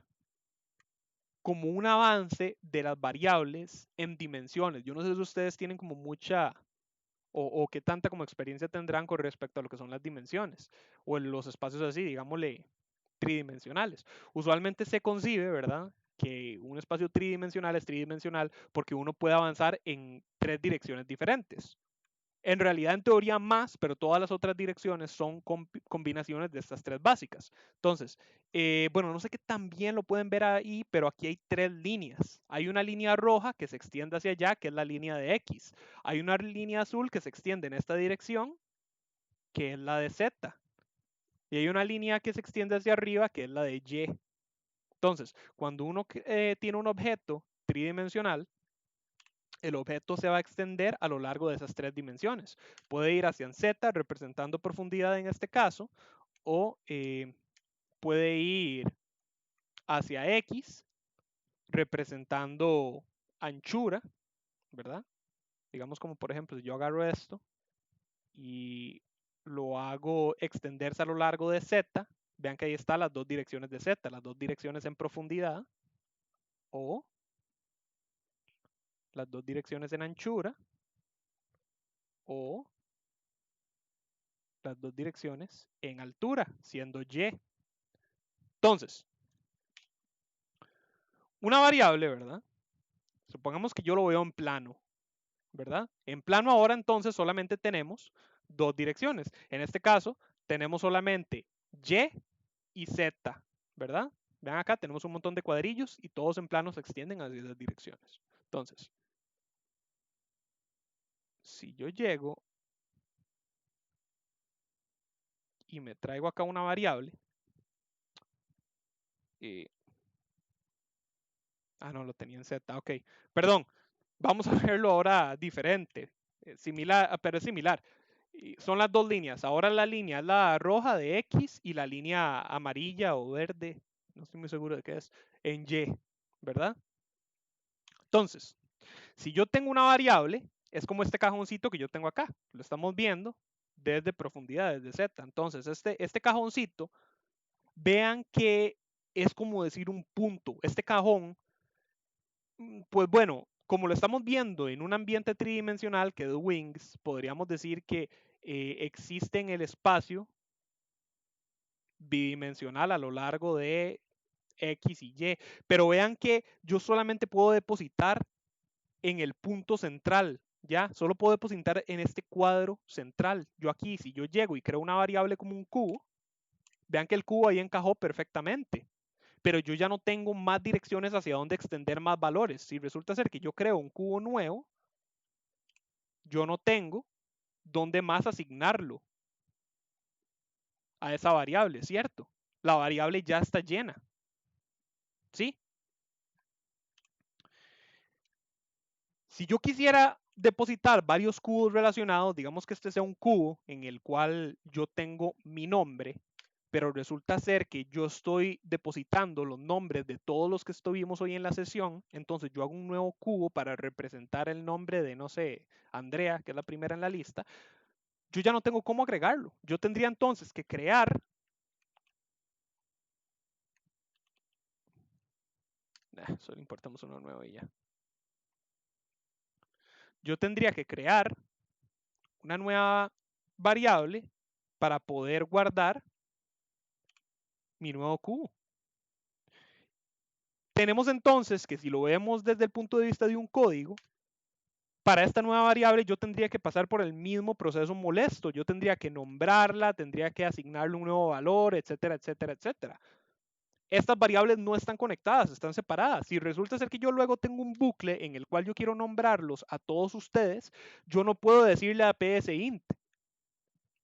A: como un avance de las variables en dimensiones. Yo no sé si ustedes tienen como mucha o qué tanta como experiencia tendrán con respecto a lo que son las dimensiones o en los espacios así, digámosle, tridimensionales. Usualmente se concibe, ¿verdad? Que un espacio tridimensional es tridimensional porque uno puede avanzar en tres direcciones diferentes. En realidad, en teoría más, pero todas las otras direcciones son combinaciones de estas tres básicas. Entonces, bueno, no sé qué tan bien lo pueden ver ahí, pero aquí hay tres líneas. Hay una línea roja que se extiende hacia allá, que es la línea de X. Hay una línea azul que se extiende en esta dirección, que es la de Z. Y hay una línea que se extiende hacia arriba, que es la de Y. Entonces, cuando uno tiene un objeto tridimensional, el objeto se va a extender a lo largo de esas tres dimensiones. Puede ir hacia Z, representando profundidad en este caso, o puede ir hacia X, representando anchura, ¿verdad? Digamos como por ejemplo, si yo agarro esto y lo hago extenderse a lo largo de Z, vean que ahí están las dos direcciones de Z, las dos direcciones en profundidad, o las dos direcciones en anchura, o las dos direcciones en altura, siendo Y. Entonces, una variable, ¿verdad? Supongamos que yo lo veo en plano, ¿verdad? En plano ahora entonces solamente tenemos dos direcciones. En este caso tenemos solamente Y y Z, ¿verdad? Vean acá, tenemos un montón de cuadrillos y todos en plano se extienden hacia esas direcciones. Entonces, si yo llego y me traigo acá una variable, eh, no, lo tenía en Z, ok. Perdón, vamos a verlo ahora diferente, similar, pero es similar. Son las dos líneas. Ahora la línea es la roja de X y la línea amarilla o verde, no estoy muy seguro de qué es, en Y, ¿verdad? Entonces, si yo tengo una variable, es como este cajoncito que yo tengo acá. Lo estamos viendo desde profundidad, desde Z. Entonces, este cajoncito, vean que es como decir un punto. Este cajón pues bueno, como lo estamos viendo en un ambiente tridimensional que es Wings, podríamos decir que existe en el espacio bidimensional a lo largo de X y Y. Pero vean que yo solamente puedo depositar en el punto central, ¿ya? Solo puedo depositar en este cuadro central. Yo aquí, si yo llego y creo una variable como un cubo, vean que el cubo ahí encajó perfectamente. Pero yo ya no tengo más direcciones hacia dónde extender más valores. Si resulta ser que yo creo un cubo nuevo, yo no tengo dónde más asignarlo a esa variable, ¿cierto? La variable ya está llena, ¿sí? Si yo quisiera depositar varios cubos relacionados, digamos que este sea un cubo en el cual yo tengo mi nombre, pero resulta ser que yo estoy depositando los nombres de todos los que estuvimos hoy en la sesión, entonces yo hago un nuevo cubo para representar el nombre de, no sé, Andrea, que es la primera en la lista, yo ya no tengo cómo agregarlo. Yo tendría entonces que crear, solo importamos uno nuevo y ya. Yo tendría que crear una nueva variable para poder guardar mi nuevo cubo. Tenemos entonces que si lo vemos desde el punto de vista de un código, para esta nueva variable yo tendría que pasar por el mismo proceso molesto. Yo tendría que nombrarla, tendría que asignarle un nuevo valor, etcétera, etcétera, etcétera. Estas variables no están conectadas, están separadas. Si resulta ser que yo luego tengo un bucle en el cual yo quiero nombrarlos a todos ustedes, yo no puedo decirle a psint,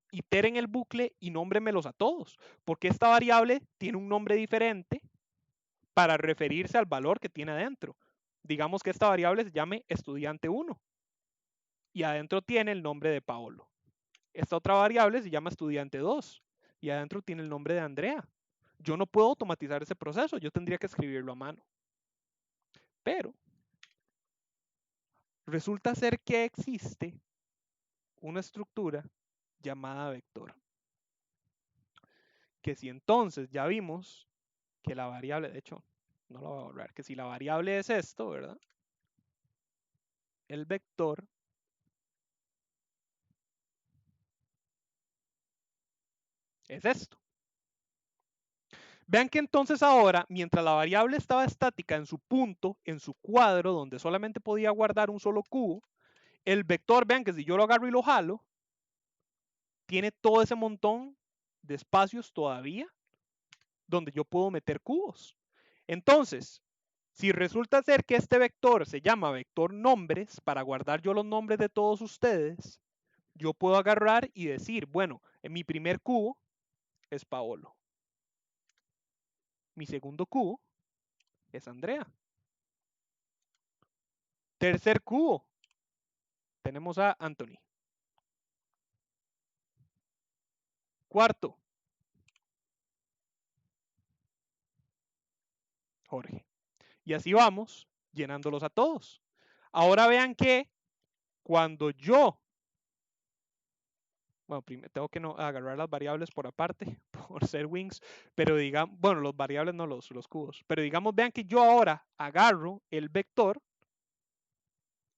A: iteren el bucle y nómbremelos a todos, porque esta variable tiene un nombre diferente para referirse al valor que tiene adentro. Digamos que esta variable se llame estudiante 1 y adentro tiene el nombre de Paolo. Esta otra variable se llama estudiante 2 y adentro tiene el nombre de Andrea. Yo no puedo automatizar ese proceso, yo tendría que escribirlo a mano. Pero resulta ser que existe una estructura llamada vector. Que si entonces ya vimos que la variable, de hecho, no lo voy a borrar, que si la variable es esto, ¿verdad? El vector es esto. Vean que entonces ahora, mientras la variable estaba estática en su punto, en su cuadro, donde solamente podía guardar un solo cubo, el vector, vean que si yo lo agarro y lo jalo, tiene todo ese montón de espacios todavía donde yo puedo meter cubos. Entonces, si resulta ser que este vector se llama vector nombres, para guardar yo los nombres de todos ustedes, yo puedo agarrar y decir, bueno, en mi primer cubo es Paolo. Mi segundo cubo es Andrea. Tercer cubo, tenemos a Anthony. Cuarto, Jorge. Y así vamos llenándolos a todos. Ahora vean que cuando yo, bueno, primero tengo que no, agarrar las variables por aparte, por ser wings, pero digamos, bueno, los variables no los cubos, pero digamos, vean que yo ahora agarro el vector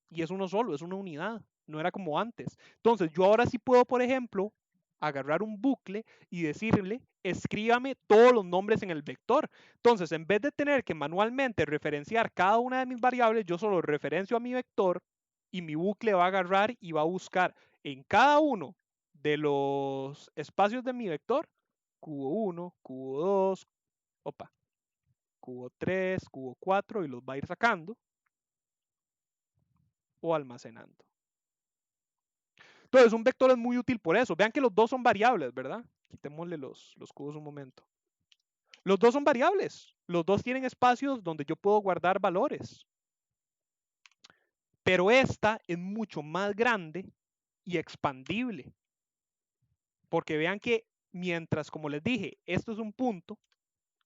A: y es uno solo, es una unidad, no era como antes. Entonces, yo ahora sí puedo, por ejemplo, agarrar un bucle y decirle, escríbame todos los nombres en el vector. Entonces, en vez de tener que manualmente referenciar cada una de mis variables, yo solo referencio a mi vector y mi bucle va a agarrar y va a buscar en cada uno de los espacios de mi vector, cubo 1, cubo 2, opa, cubo 3, cubo 4 y los va a ir sacando o almacenando. Entonces, un vector es muy útil por eso. Vean que los dos son variables, ¿verdad? Quitémosle los cubos un momento. Los dos son variables. Los dos tienen espacios donde yo puedo guardar valores. Pero esta es mucho más grande y expandible. Porque vean que mientras, como les dije, esto es un punto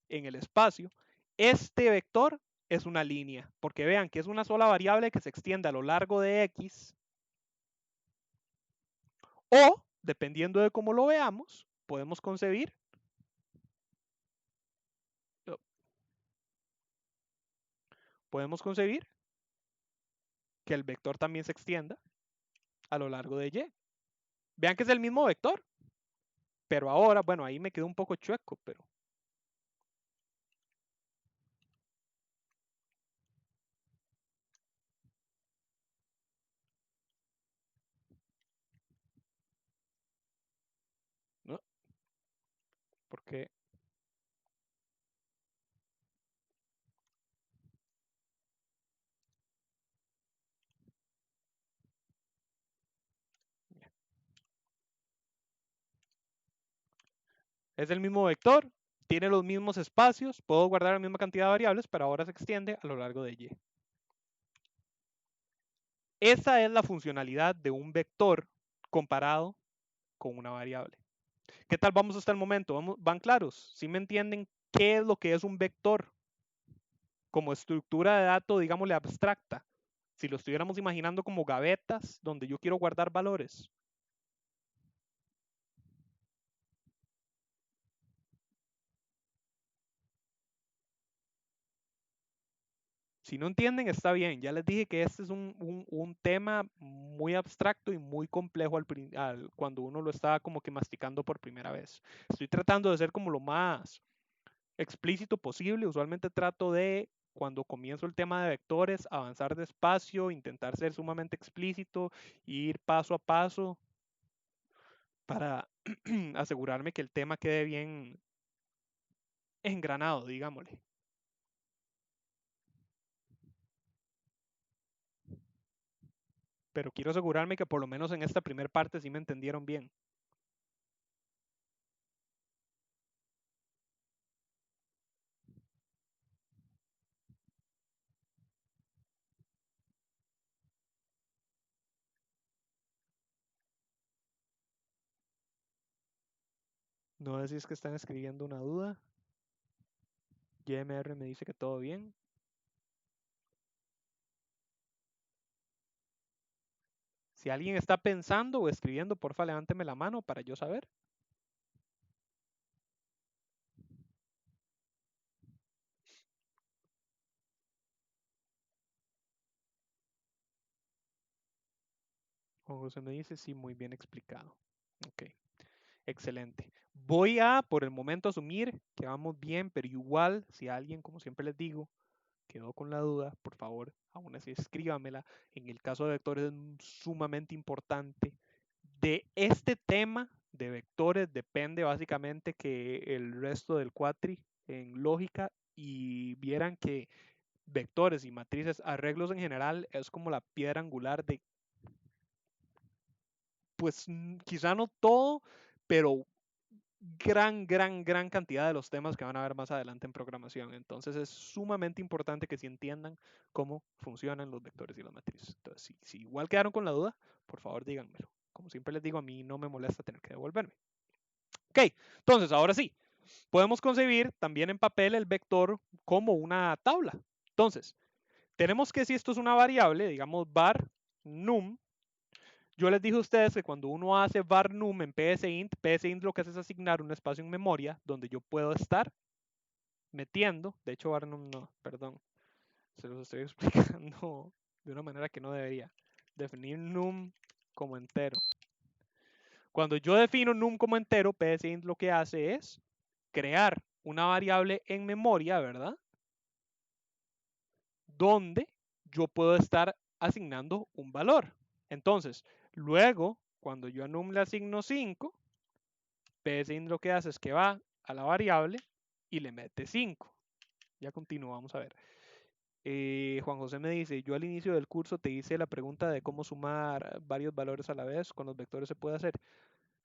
A: en el espacio, este vector es una línea. Porque vean que es una sola variable que se extiende a lo largo de X. O, dependiendo de cómo lo veamos, podemos concebir que el vector también se extienda a lo largo de Y. Vean que es el mismo vector, Pero ahora, bueno, ahí me quedó un poco chueco, pero no, porque es el mismo vector, tiene los mismos espacios, puedo guardar la misma cantidad de variables, pero ahora se extiende a lo largo de Y. Esa es la funcionalidad de un vector comparado con una variable. ¿Qué tal vamos hasta el momento? ¿Van claros? ¿Sí me entienden qué es lo que es un vector como estructura de datos, digámosle, abstracta? Si lo estuviéramos imaginando como gavetas donde yo quiero guardar valores. Si no entienden, está bien. Ya les dije que este es un tema muy abstracto y muy complejo cuando uno lo está como que masticando por primera vez. Estoy tratando de ser como lo más explícito posible. Usualmente trato de, cuando comienzo el tema de vectores, avanzar despacio, intentar ser sumamente explícito, ir paso a paso para asegurarme que el tema quede bien engranado, digámosle. Pero quiero asegurarme que por lo menos en esta primera parte sí me entendieron bien. No sé si es que están escribiendo una duda. YMR me dice que todo bien. Si alguien está pensando o escribiendo, porfa, levánteme la mano para yo saber. Juan José me dice, sí, muy bien explicado. Ok, excelente. Voy a, por el momento, asumir que vamos bien, pero igual, si alguien, como siempre les digo, quedó con la duda, por favor, aún así escríbamela. En el caso de vectores es sumamente importante. De este tema de vectores depende básicamente que el resto del cuatri en lógica y vieran que vectores y matrices, arreglos en general, es como la piedra angular de, pues quizá no todo, pero gran cantidad de los temas que van a ver más adelante en programación. Entonces es sumamente importante que si entiendan cómo funcionan los vectores y las matrices. Entonces, si igual quedaron con la duda, por favor díganmelo. Como siempre les digo, a mí no me molesta tener que devolverme. Ok, entonces ahora sí, podemos concebir también en papel el vector como una tabla. Entonces, tenemos que si esto es una variable, digamos var num, yo les dije a ustedes que cuando uno hace var num en psint lo que hace es asignar un espacio en memoria donde yo puedo estar metiendo, de hecho var num no, perdón, se los estoy explicando de una manera que no debería. Definir num como entero. Cuando yo defino num como entero, psint lo que hace es crear una variable en memoria, ¿verdad? Donde yo puedo estar asignando un valor. Entonces, luego, cuando yo a num le asigno 5, psint lo que hace es que va a la variable y le mete 5. Ya continúo, vamos a ver. Juan José me dice, yo al inicio del curso te hice la pregunta de cómo sumar varios valores a la vez con los vectores se puede hacer.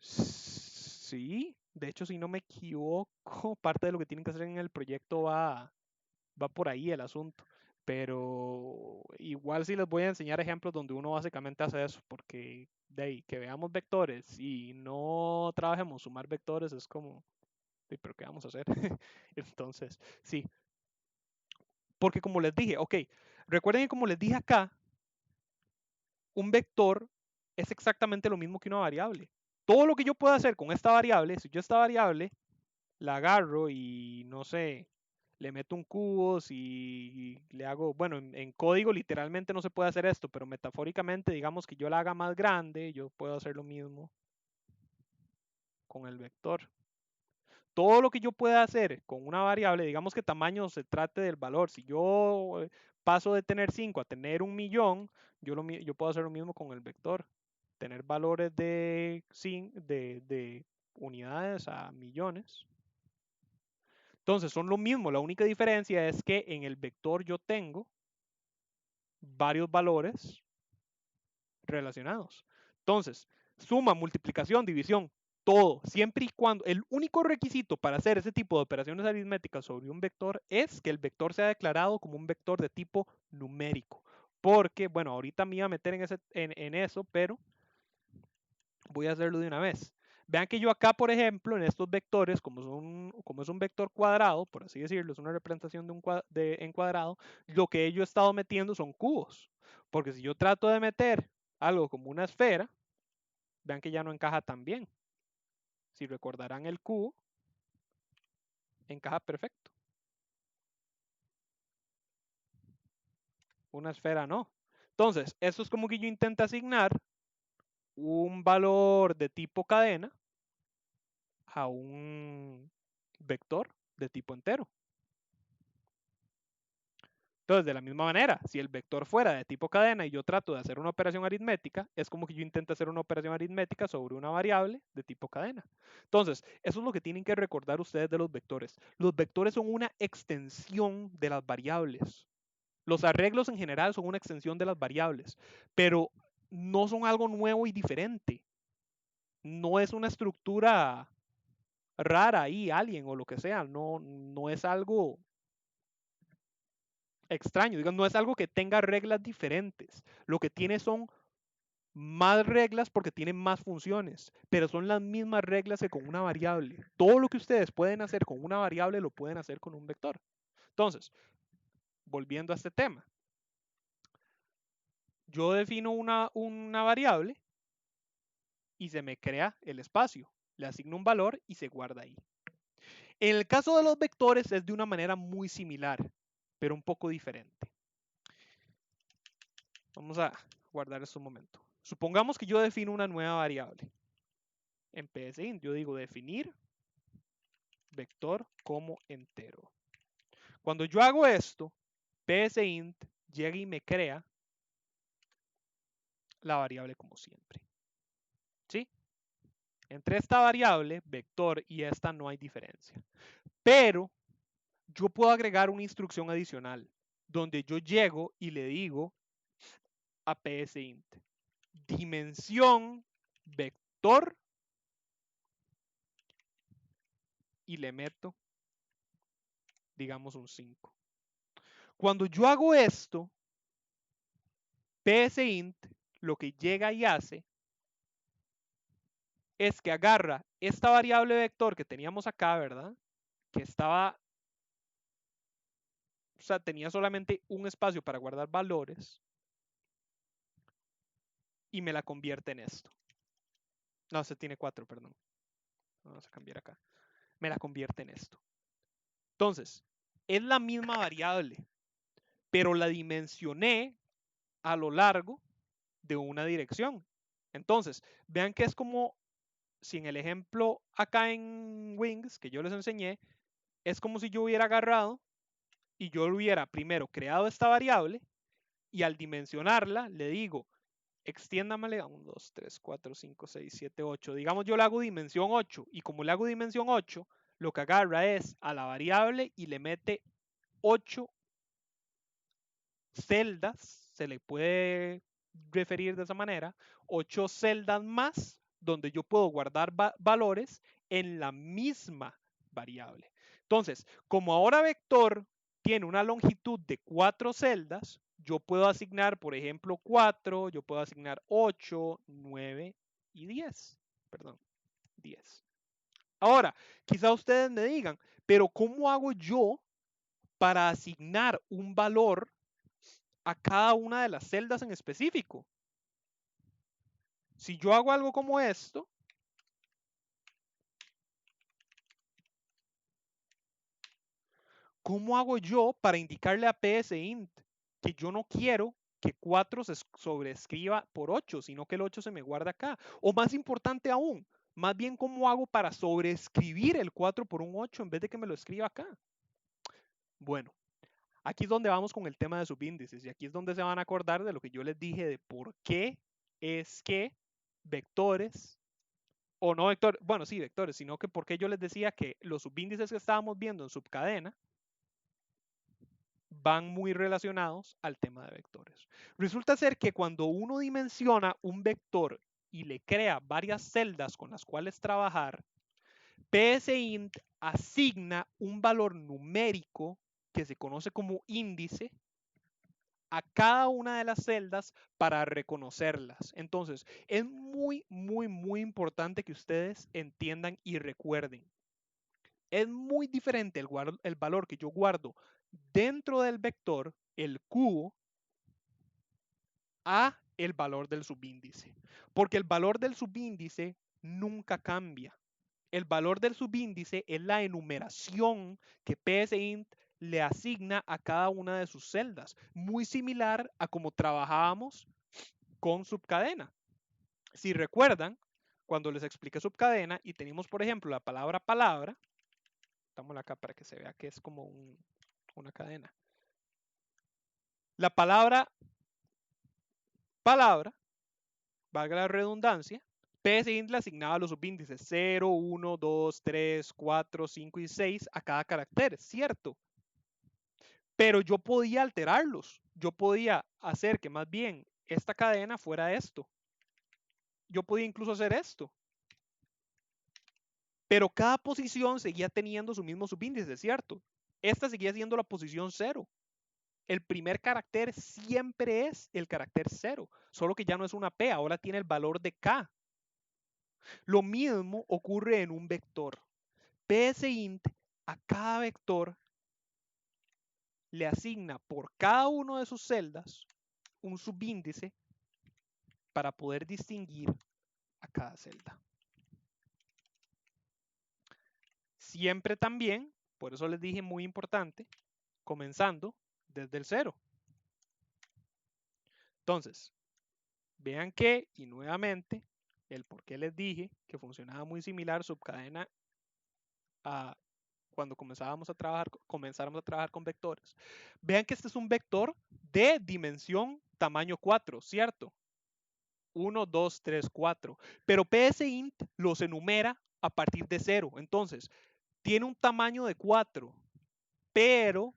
A: Sí, de hecho, si no me equivoco, parte de lo que tienen que hacer en el proyecto va por ahí el asunto. Pero igual sí les voy a enseñar ejemplos donde uno básicamente hace eso, porque de ahí que veamos vectores y no trabajemos sumar vectores es como, pero ¿qué vamos a hacer? Entonces, sí, porque como les dije, ok, recuerden que como les dije acá, un vector es exactamente lo mismo que una variable. Todo lo que yo pueda hacer con esta variable, si yo esta variable la agarro y no sé, le meto un cubo, si le hago, bueno, en código literalmente no se puede hacer esto, pero metafóricamente digamos que yo la haga más grande, yo puedo hacer lo mismo con el vector. Todo lo que yo pueda hacer con una variable, digamos que tamaño se trate del valor. Si yo paso de tener 5 a tener 1.000.000, yo puedo hacer lo mismo con el vector. Tener valores de unidades a millones. Entonces son lo mismo. La única diferencia es que en el vector yo tengo varios valores relacionados. Entonces, suma, multiplicación, división, todo, siempre y cuando el único requisito para hacer ese tipo de operaciones aritméticas sobre un vector es que el vector sea declarado como un vector de tipo numérico. Porque, bueno, ahorita me iba a meter en eso, pero voy a hacerlo de una vez. Vean que yo acá, por ejemplo, en estos vectores, como es un vector cuadrado, por así decirlo, es una representación en cuadrado, lo que yo he estado metiendo son cubos. Porque si yo trato de meter algo como una esfera, vean que ya no encaja tan bien. Si recordarán el cubo, encaja perfecto. Una esfera no. Entonces, esto es como que yo intento asignar un valor de tipo cadena a un vector de tipo entero. Entonces, de la misma manera, si el vector fuera de tipo cadena y yo trato de hacer una operación aritmética, es como que yo intento hacer una operación aritmética sobre una variable de tipo cadena. Entonces, eso es lo que tienen que recordar ustedes de los vectores. Los vectores son una extensión de las variables. Los arreglos en general son una extensión de las variables, pero no son algo nuevo y diferente. No es una estructura rara ahí, alien o lo que sea. No es algo extraño, digamos, no es algo que tenga reglas diferentes. Lo que tiene son más reglas porque tiene más funciones, pero son las mismas reglas que con una variable. Todo lo que ustedes pueden hacer con una variable lo pueden hacer con un vector. Entonces, volviendo a este tema, yo defino una variable y se me crea el espacio. Le asigno un valor y se guarda ahí. En el caso de los vectores es de una manera muy similar, pero un poco diferente. Vamos a guardar esto un momento. Supongamos que yo defino una nueva variable. En PSInt yo digo definir vector como entero. Cuando yo hago esto, PSInt llega y me crea la variable como siempre. ¿Sí? Entre esta variable, vector, y esta no hay diferencia. Pero yo puedo agregar una instrucción adicional donde yo llego y le digo a PSInt dimensión vector y le meto, digamos, un 5. Cuando yo hago esto, PSInt lo que llega y hace es que agarra esta variable vector que teníamos acá, ¿verdad? Que estaba, o sea, tenía solamente un espacio para guardar valores y me la convierte en esto. No, se tiene 4, perdón. Vamos a cambiar acá. Me la convierte en esto. Entonces, es la misma variable, pero la dimensioné a lo largo de una dirección. Entonces, vean que es como si en el ejemplo acá en Wings que yo les enseñé, es como si yo hubiera agarrado y yo hubiera primero creado esta variable y al dimensionarla le digo, extiéndamele a 1, 2, 3, 4, 5, 6, 7, 8. Digamos yo le hago dimensión 8 y como le hago dimensión 8, lo que agarra es a la variable y le mete 8 celdas, se le puede referir de esa manera, 8 celdas más donde yo puedo guardar valores en la misma variable. Entonces, como ahora vector tiene una longitud de 4 celdas, yo puedo asignar, por ejemplo, 4, yo puedo asignar 8, 9 y 10. Perdón, 10. Ahora, quizá ustedes me digan, pero ¿cómo hago yo para asignar un valor a cada una de las celdas en específico? Si yo hago algo como esto, ¿cómo hago yo para indicarle a PSInt que yo no quiero que 4 se sobrescriba por 8, sino que el 8 se me guarda acá? O más importante aún, Más bien, ¿cómo hago para sobreescribir el 4 por un 8 en vez de que me lo escriba acá? Bueno, aquí es donde vamos con el tema de subíndices y aquí es donde se van a acordar de lo que yo les dije de por qué es que vectores, o no vectores, bueno, sí, vectores, sino que por qué yo les decía que los subíndices que estábamos viendo en subcadena van muy relacionados al tema de vectores. Resulta ser que cuando uno dimensiona un vector y le crea varias celdas con las cuales trabajar, PSINT asigna un valor numérico que se conoce como índice a cada una de las celdas para reconocerlas. Entonces, es muy importante que ustedes entiendan y recuerden. Es muy diferente el valor que yo guardo dentro del vector, el cubo, a el valor del subíndice. Porque el valor del subíndice nunca cambia. El valor del subíndice es la enumeración que PSINT le asigna a cada una de sus celdas. Muy similar a como trabajábamos con subcadena. Si recuerdan, cuando les expliqué subcadena y tenemos, por ejemplo, la palabra palabra, dámosla acá para que se vea que es como una cadena. La palabra palabra, valga la redundancia, PSINT le asignaba los subíndices 0, 1, 2, 3, 4, 5 y 6 a cada carácter, ¿cierto? Pero yo podía alterarlos. Yo podía hacer que más bien esta cadena fuera esto. Yo podía incluso hacer esto. Pero cada posición seguía teniendo su mismo subíndice, ¿cierto? Esta seguía siendo la posición 0. El primer carácter siempre es el carácter 0, solo que ya no es una P, ahora tiene el valor de K. Lo mismo ocurre en un vector. PSINT a cada vector le asigna por cada una de sus celdas un subíndice para poder distinguir a cada celda. Siempre también, por eso les dije muy importante, comenzando desde el 0. Entonces, vean que, y nuevamente, el por qué les dije que funcionaba muy similar subcadena a cuando comenzáramos a trabajar con vectores. Vean que este es un vector de dimensión tamaño 4, ¿cierto? 1, 2, 3, 4. Pero PSINT los enumera a partir de 0. Entonces, tiene un tamaño de 4, pero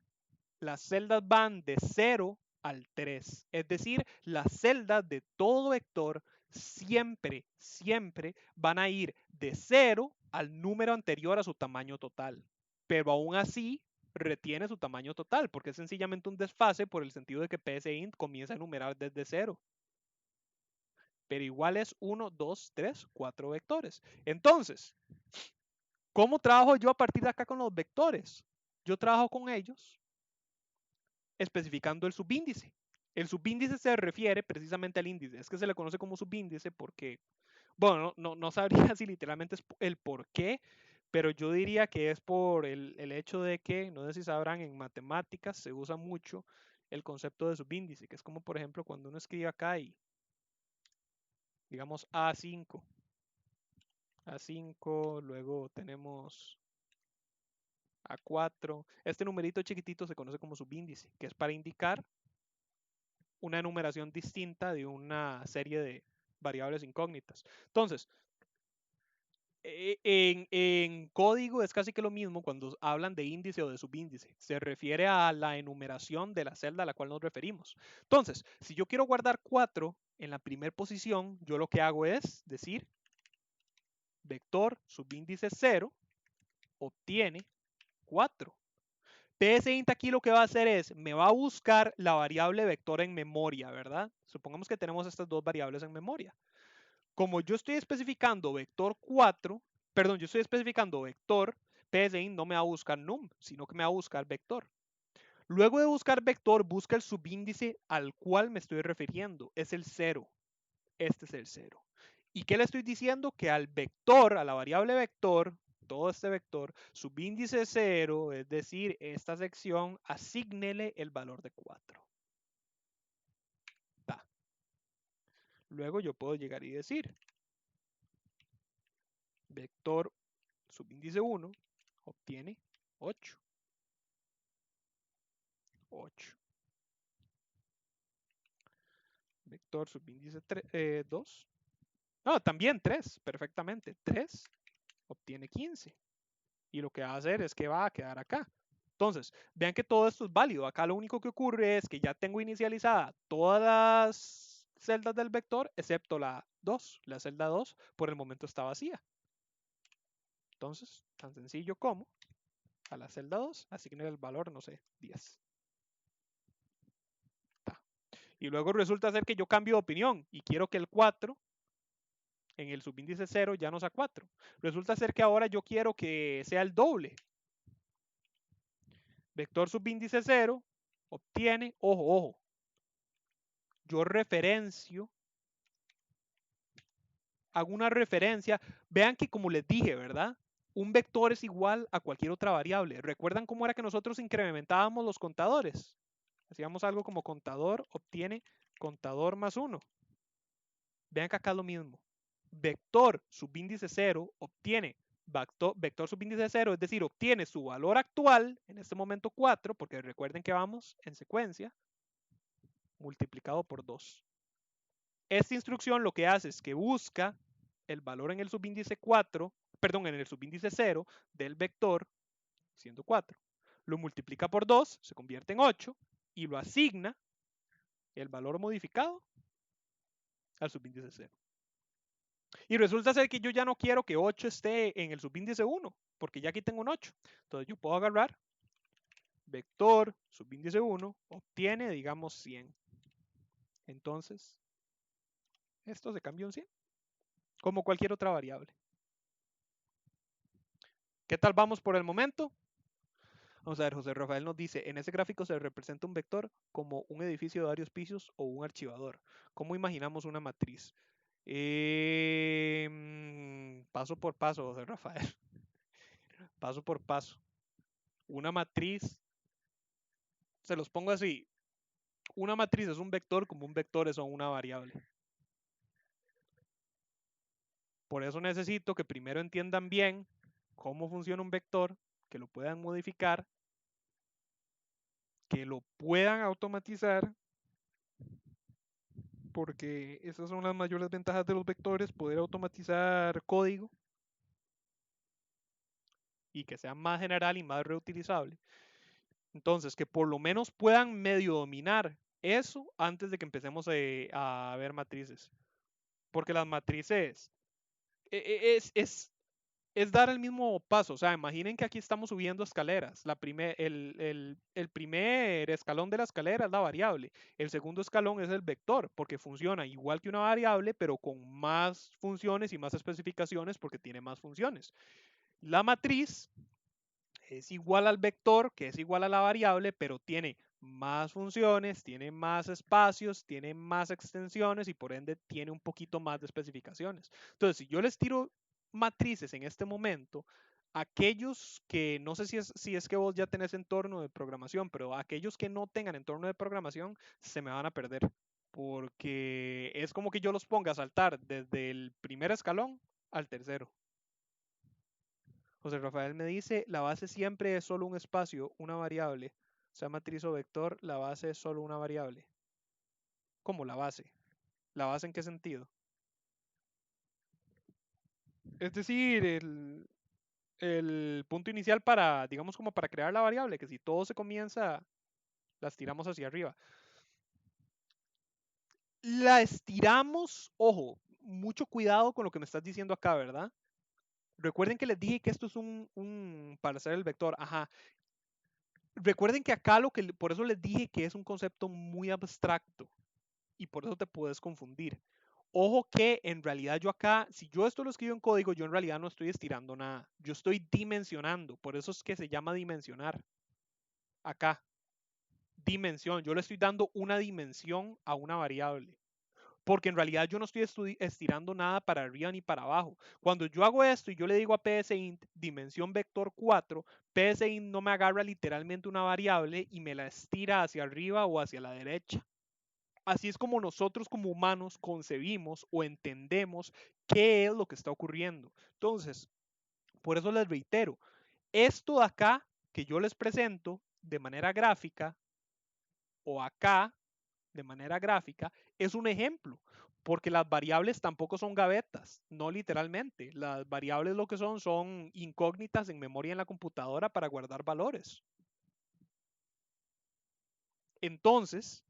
A: las celdas van de 0 al 3. Es decir, las celdas de todo vector siempre van a ir de 0 al número anterior a su tamaño total. Pero aún así retiene su tamaño total, porque es sencillamente un desfase por el sentido de que PSINT comienza a enumerar desde 0. Pero igual es 1, 2, 3, 4 vectores. Entonces, ¿cómo trabajo yo a partir de acá con los vectores? Yo trabajo con ellos especificando el subíndice. El subíndice se refiere precisamente al índice. Es que se le conoce como subíndice porque, bueno, no sabría si literalmente es el por qué, pero yo diría que es por el hecho de que, no sé si sabrán, en matemáticas se usa mucho el concepto de subíndice, que es como, por ejemplo, cuando uno escribe acá y, digamos, A5, luego tenemos A4. Este numerito chiquitito se conoce como subíndice, que es para indicar una enumeración distinta de una serie de variables incógnitas. Entonces, en código es casi que lo mismo cuando hablan de índice o de subíndice. Se refiere a la enumeración de la celda a la cual nos referimos. Entonces, si yo quiero guardar 4 en la primera posición, yo lo que hago es decir vector subíndice 0 obtiene 4. PSINT aquí lo que va a hacer es, me va a buscar la variable vector en memoria, ¿verdad? Supongamos que tenemos estas dos variables en memoria. Como yo estoy especificando vector 4, perdón, yo estoy especificando vector, PSINT no me va a buscar num, sino que me va a buscar vector. Luego de buscar vector, busca el subíndice al cual me estoy refiriendo. Es el 0. Este es el 0. ¿Y qué le estoy diciendo? Que al vector, a la variable vector, todo este vector, subíndice 0, es decir, esta sección, asígnele el valor de 4. Ta. Luego yo puedo llegar y decir, vector subíndice 1 obtiene 8. 8. Vector subíndice 2. No, también 3, perfectamente. 3 obtiene 15. Y lo que va a hacer es que va a quedar acá. Entonces, vean que todo esto es válido. Acá lo único que ocurre es que ya tengo inicializada todas las celdas del vector, excepto la 2. La celda 2 por el momento está vacía. Entonces, tan sencillo como a la celda 2 asignar el valor, no sé, 10. Y luego resulta ser que yo cambio de opinión y quiero que el 4 en el subíndice 0 ya no sea 4. Resulta ser que ahora yo quiero que sea el doble. Vector subíndice 0 obtiene, ojo, yo referencio, hago una referencia. Vean que como les dije, ¿verdad? Un vector es igual a cualquier otra variable. ¿Recuerdan cómo era que nosotros incrementábamos los contadores? Hacíamos algo como contador obtiene contador más 1. Vean que acá es lo mismo. Vector subíndice 0 obtiene vector subíndice 0, es decir, obtiene su valor actual, en este momento 4, porque recuerden que vamos en secuencia, multiplicado por 2. Esta instrucción lo que hace es que busca el valor en el subíndice 4, perdón, en el subíndice 0 del vector, siendo 4. Lo multiplica por 2, se convierte en 8, y lo asigna el valor modificado al subíndice 0. Y resulta ser que yo ya no quiero que 8 esté en el subíndice 1, porque ya aquí tengo un 8. Entonces yo puedo agarrar vector subíndice 1, obtiene, digamos, 100. Entonces, esto se cambia en 100, como cualquier otra variable. ¿Qué tal vamos por el momento? Vamos a ver, José Rafael nos dice, en ese gráfico se representa un vector como un edificio de varios pisos o un archivador. ¿Cómo imaginamos una matriz? Paso por paso, José Rafael. Paso por paso. Una matriz, se los pongo así. Una matriz es un vector como un vector es una variable. Por eso necesito que primero entiendan bien cómo funciona un vector, que lo puedan modificar, que lo puedan automatizar, porque esas son las mayores ventajas de los vectores, poder automatizar código y que sea más general y más reutilizable. Entonces, que por lo menos puedan medio dominar eso antes de que empecemos a ver matrices. Porque las matrices es dar el mismo paso. O sea, imaginen que aquí estamos subiendo escaleras. El primer escalón de la escalera es la variable. El segundo escalón es el vector, porque funciona igual que una variable, pero con más funciones y más especificaciones porque tiene más funciones. La matriz es igual al vector, que es igual a la variable, pero tiene más funciones, tiene más espacios, tiene más extensiones y por ende tiene un poquito más de especificaciones. Entonces, si yo les tiro matrices en este momento, aquellos que, no sé si es que vos ya tenés entorno de programación, pero aquellos que no tengan entorno de programación se me van a perder, porque es como que yo los ponga a saltar desde el primer escalón al tercero. José Rafael me dice, la base siempre es solo un espacio, una variable. Sea matriz o vector, la base es solo una variable. ¿Cómo la base? ¿La base en qué sentido? Es decir, el punto inicial para, digamos, como para crear la variable, que si todo se comienza, las tiramos hacia arriba. La estiramos, ojo, mucho cuidado con lo que me estás diciendo acá, ¿verdad? Recuerden que les dije que esto es para hacer el vector, ajá. Recuerden que acá por eso les dije que es un concepto muy abstracto y por eso te puedes confundir. Ojo que en realidad yo acá, si yo esto lo escribo en código, yo en realidad no estoy estirando nada. Yo estoy dimensionando, por eso es que se llama dimensionar. Acá, dimensión, yo le estoy dando una dimensión a una variable. Porque en realidad yo no estoy estirando nada para arriba ni para abajo. Cuando yo hago esto y yo le digo a psint dimensión vector 4, psint no me agarra literalmente una variable y me la estira hacia arriba o hacia la derecha. Así es como nosotros como humanos concebimos o entendemos qué es lo que está ocurriendo. Entonces, por eso les reitero, esto de acá que yo les presento de manera gráfica o acá de manera gráfica es un ejemplo, porque las variables tampoco son gavetas, no literalmente. Las variables lo que son incógnitas en memoria en la computadora para guardar valores. Entonces,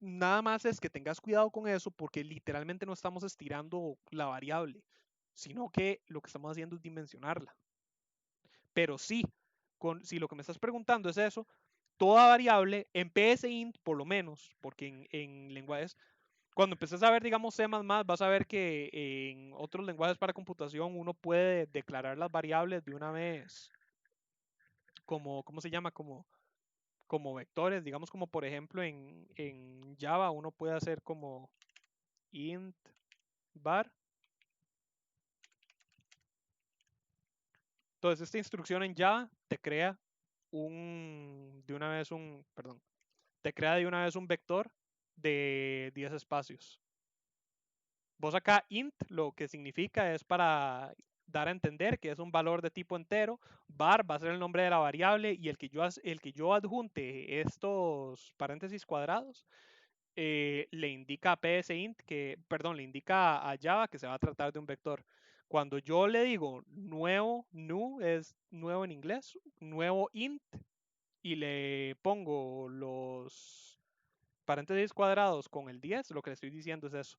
A: nada más es que tengas cuidado con eso porque literalmente no estamos estirando la variable, sino que lo que estamos haciendo es dimensionarla. Pero sí, si lo que me estás preguntando es eso, toda variable en PSInt, por lo menos, porque en lenguajes, cuando empeces a ver, digamos, C++, vas a ver que en otros lenguajes para computación uno puede declarar las variables de una vez como, ¿cómo se llama? Como vectores, digamos como por ejemplo en Java uno puede hacer como int var. Entonces esta instrucción en Java te crea te crea de una vez un vector de 10 espacios. Vos acá int lo que significa es para dar a entender que es un valor de tipo entero, var va a ser el nombre de la variable y el que yo adjunte estos paréntesis cuadrados le indica a psint le indica a Java que se va a tratar de un vector. Cuando yo le digo nuevo, new es nuevo en inglés, nuevo int, y le pongo los paréntesis cuadrados con el 10, lo que le estoy diciendo es eso,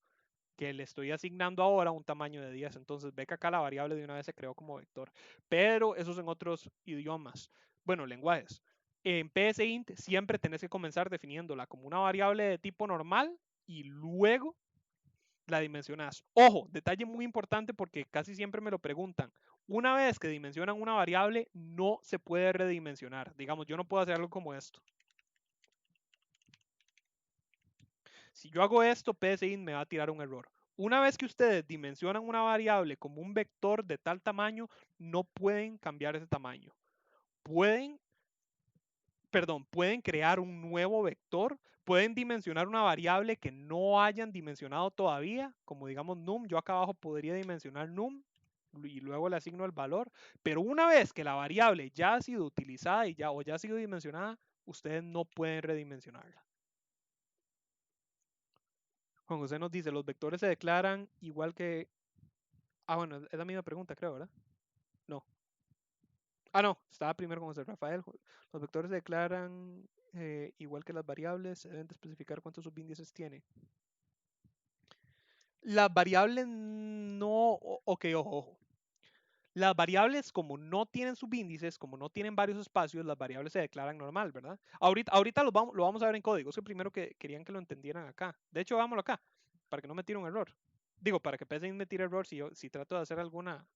A: que le estoy asignando ahora un tamaño de 10. Entonces ve que acá la variable de una vez se creó como vector. Pero eso es en otros idiomas. Bueno, lenguajes. En psint siempre tenés que comenzar definiéndola como una variable de tipo normal y luego la dimensionas. Ojo, detalle muy importante porque casi siempre me lo preguntan. Una vez que dimensionan una variable, no se puede redimensionar. Digamos, yo no puedo hacer algo como esto. Si yo hago esto, psint me va a tirar un error. Una vez que ustedes dimensionan una variable como un vector de tal tamaño, no pueden cambiar ese tamaño. Pueden, pueden crear un nuevo vector, pueden dimensionar una variable que no hayan dimensionado todavía, como digamos num. Yo acá abajo podría dimensionar num y luego le asigno el valor. Pero una vez que la variable ya ha sido utilizada o ya ha sido dimensionada, ustedes no pueden redimensionarla. Juan José nos dice, los vectores se declaran igual que... Ah, bueno, es la misma pregunta, creo, ¿verdad? No. Ah, no, estaba primero con José Rafael. Los vectores se declaran igual que las variables, se deben de especificar cuántos subíndices tiene. Las variables no... Ok, ojo. Las variables, como no tienen subíndices, como no tienen varios espacios, las variables se declaran normal, ¿verdad? Ahorita lo vamos a ver en código. Es el primero que querían que lo entendieran acá. De hecho, hagámoslo acá, para que no me tire un error. Digo, para que PSInt me tire error si trato de hacer alguna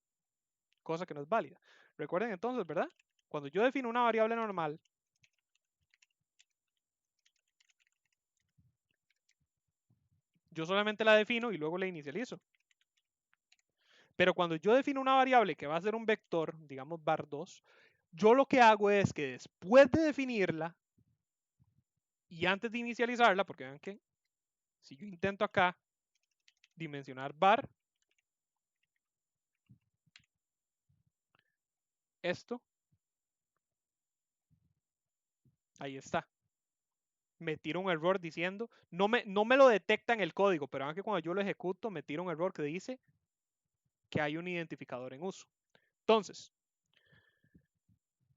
A: cosa que no es válida. Recuerden entonces, ¿verdad? Cuando yo defino una variable normal, yo solamente la defino y luego la inicializo. Pero cuando yo defino una variable que va a ser un vector, digamos var2, yo lo que hago es que después de definirla y antes de inicializarla, porque vean que si yo intento acá dimensionar var, esto, ahí está. Me tira un error diciendo, no me lo detecta en el código, pero vean que cuando yo lo ejecuto me tira un error que dice que hay un identificador en uso. Entonces,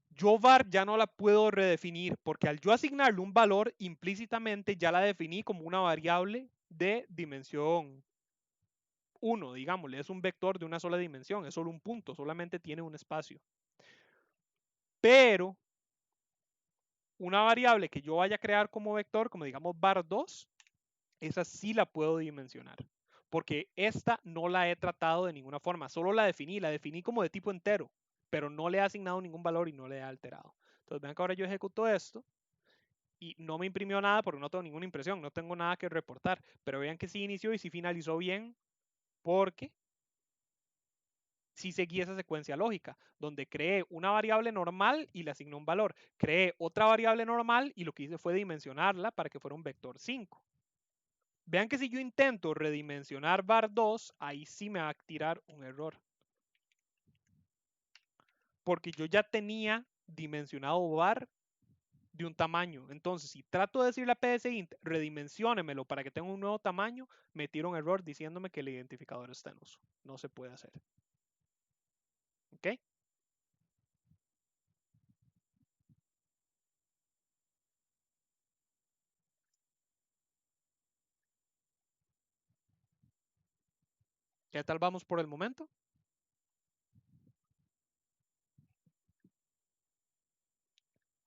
A: yo var ya no la puedo redefinir porque al yo asignarle un valor implícitamente ya la definí como una variable de dimensión 1, digámosle, es un vector de una sola dimensión, es solo un punto, solamente tiene un espacio. Pero una variable que yo vaya a crear como vector, como digamos var2, esa sí la puedo dimensionar. Porque esta no la he tratado de ninguna forma, solo la definí como de tipo entero, pero no le he asignado ningún valor y no le he alterado. Entonces vean que ahora yo ejecuto esto y no me imprimió nada porque no tengo ninguna impresión, no tengo nada que reportar, pero vean que sí inició y sí finalizó bien porque sí seguí esa secuencia lógica, donde creé una variable normal y le asigné un valor, creé otra variable normal y lo que hice fue dimensionarla para que fuera un vector 5. Vean que si yo intento redimensionar var2, ahí sí me va a tirar un error. Porque yo ya tenía dimensionado var de un tamaño. Entonces, si trato de decirle a PSInt, redimensiónemelo para que tenga un nuevo tamaño, me tira un error diciéndome que el identificador está en uso. No se puede hacer. ¿Ok? ¿Qué tal vamos por el momento?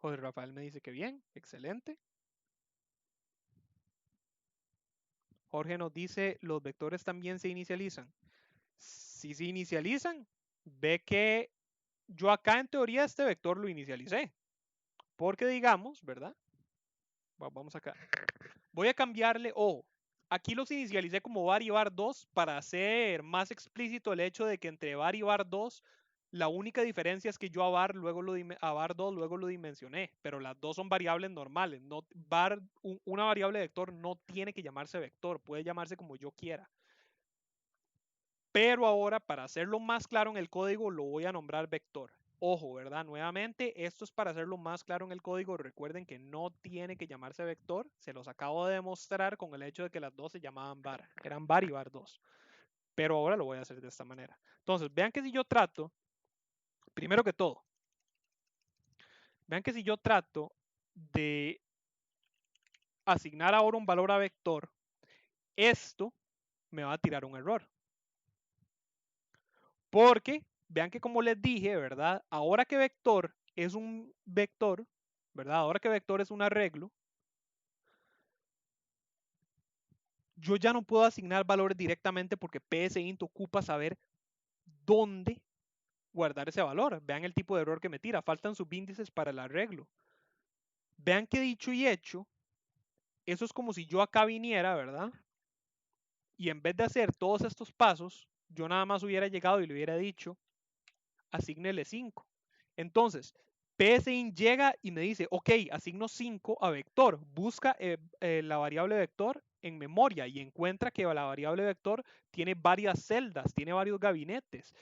A: José Rafael me dice que bien, excelente. Jorge nos dice, los vectores también se inicializan. Si se inicializan, ve que yo acá en teoría este vector lo inicialicé. Porque digamos, ¿verdad? Vamos acá. Voy a cambiarle, aquí los inicialicé como var y var2 para hacer más explícito el hecho de que entre var y var2 la única diferencia es que yo a var2 luego lo dimensioné, pero las dos son variables normales. No, una variable vector no tiene que llamarse vector, puede llamarse como yo quiera. Pero ahora, para hacerlo más claro en el código, lo voy a nombrar vector. Ojo, ¿verdad? Nuevamente, esto es para hacerlo más claro en el código. Recuerden que no tiene que llamarse vector. Se los acabo de demostrar con el hecho de que las dos se llamaban var. Eran var y var2. Pero ahora lo voy a hacer de esta manera. Entonces, vean que si yo trato, primero que todo, vean que si yo trato de asignar ahora un valor a vector, esto me va a tirar un error. Porque vean que como les dije, ¿verdad? Ahora que vector es un vector, ¿verdad? Ahora que vector es un arreglo, yo ya no puedo asignar valores directamente porque psint ocupa saber dónde guardar ese valor. Vean el tipo de error que me tira. Faltan subíndices para el arreglo. Vean que dicho y hecho, eso es como si yo acá viniera, ¿verdad? Y en vez de hacer todos estos pasos, yo nada más hubiera llegado y le hubiera dicho, asignele 5. Entonces, psin llega y me dice, ok, asigno 5 a vector. Busca la variable vector en memoria y encuentra que la variable vector tiene varias celdas, tiene varios gabinetes.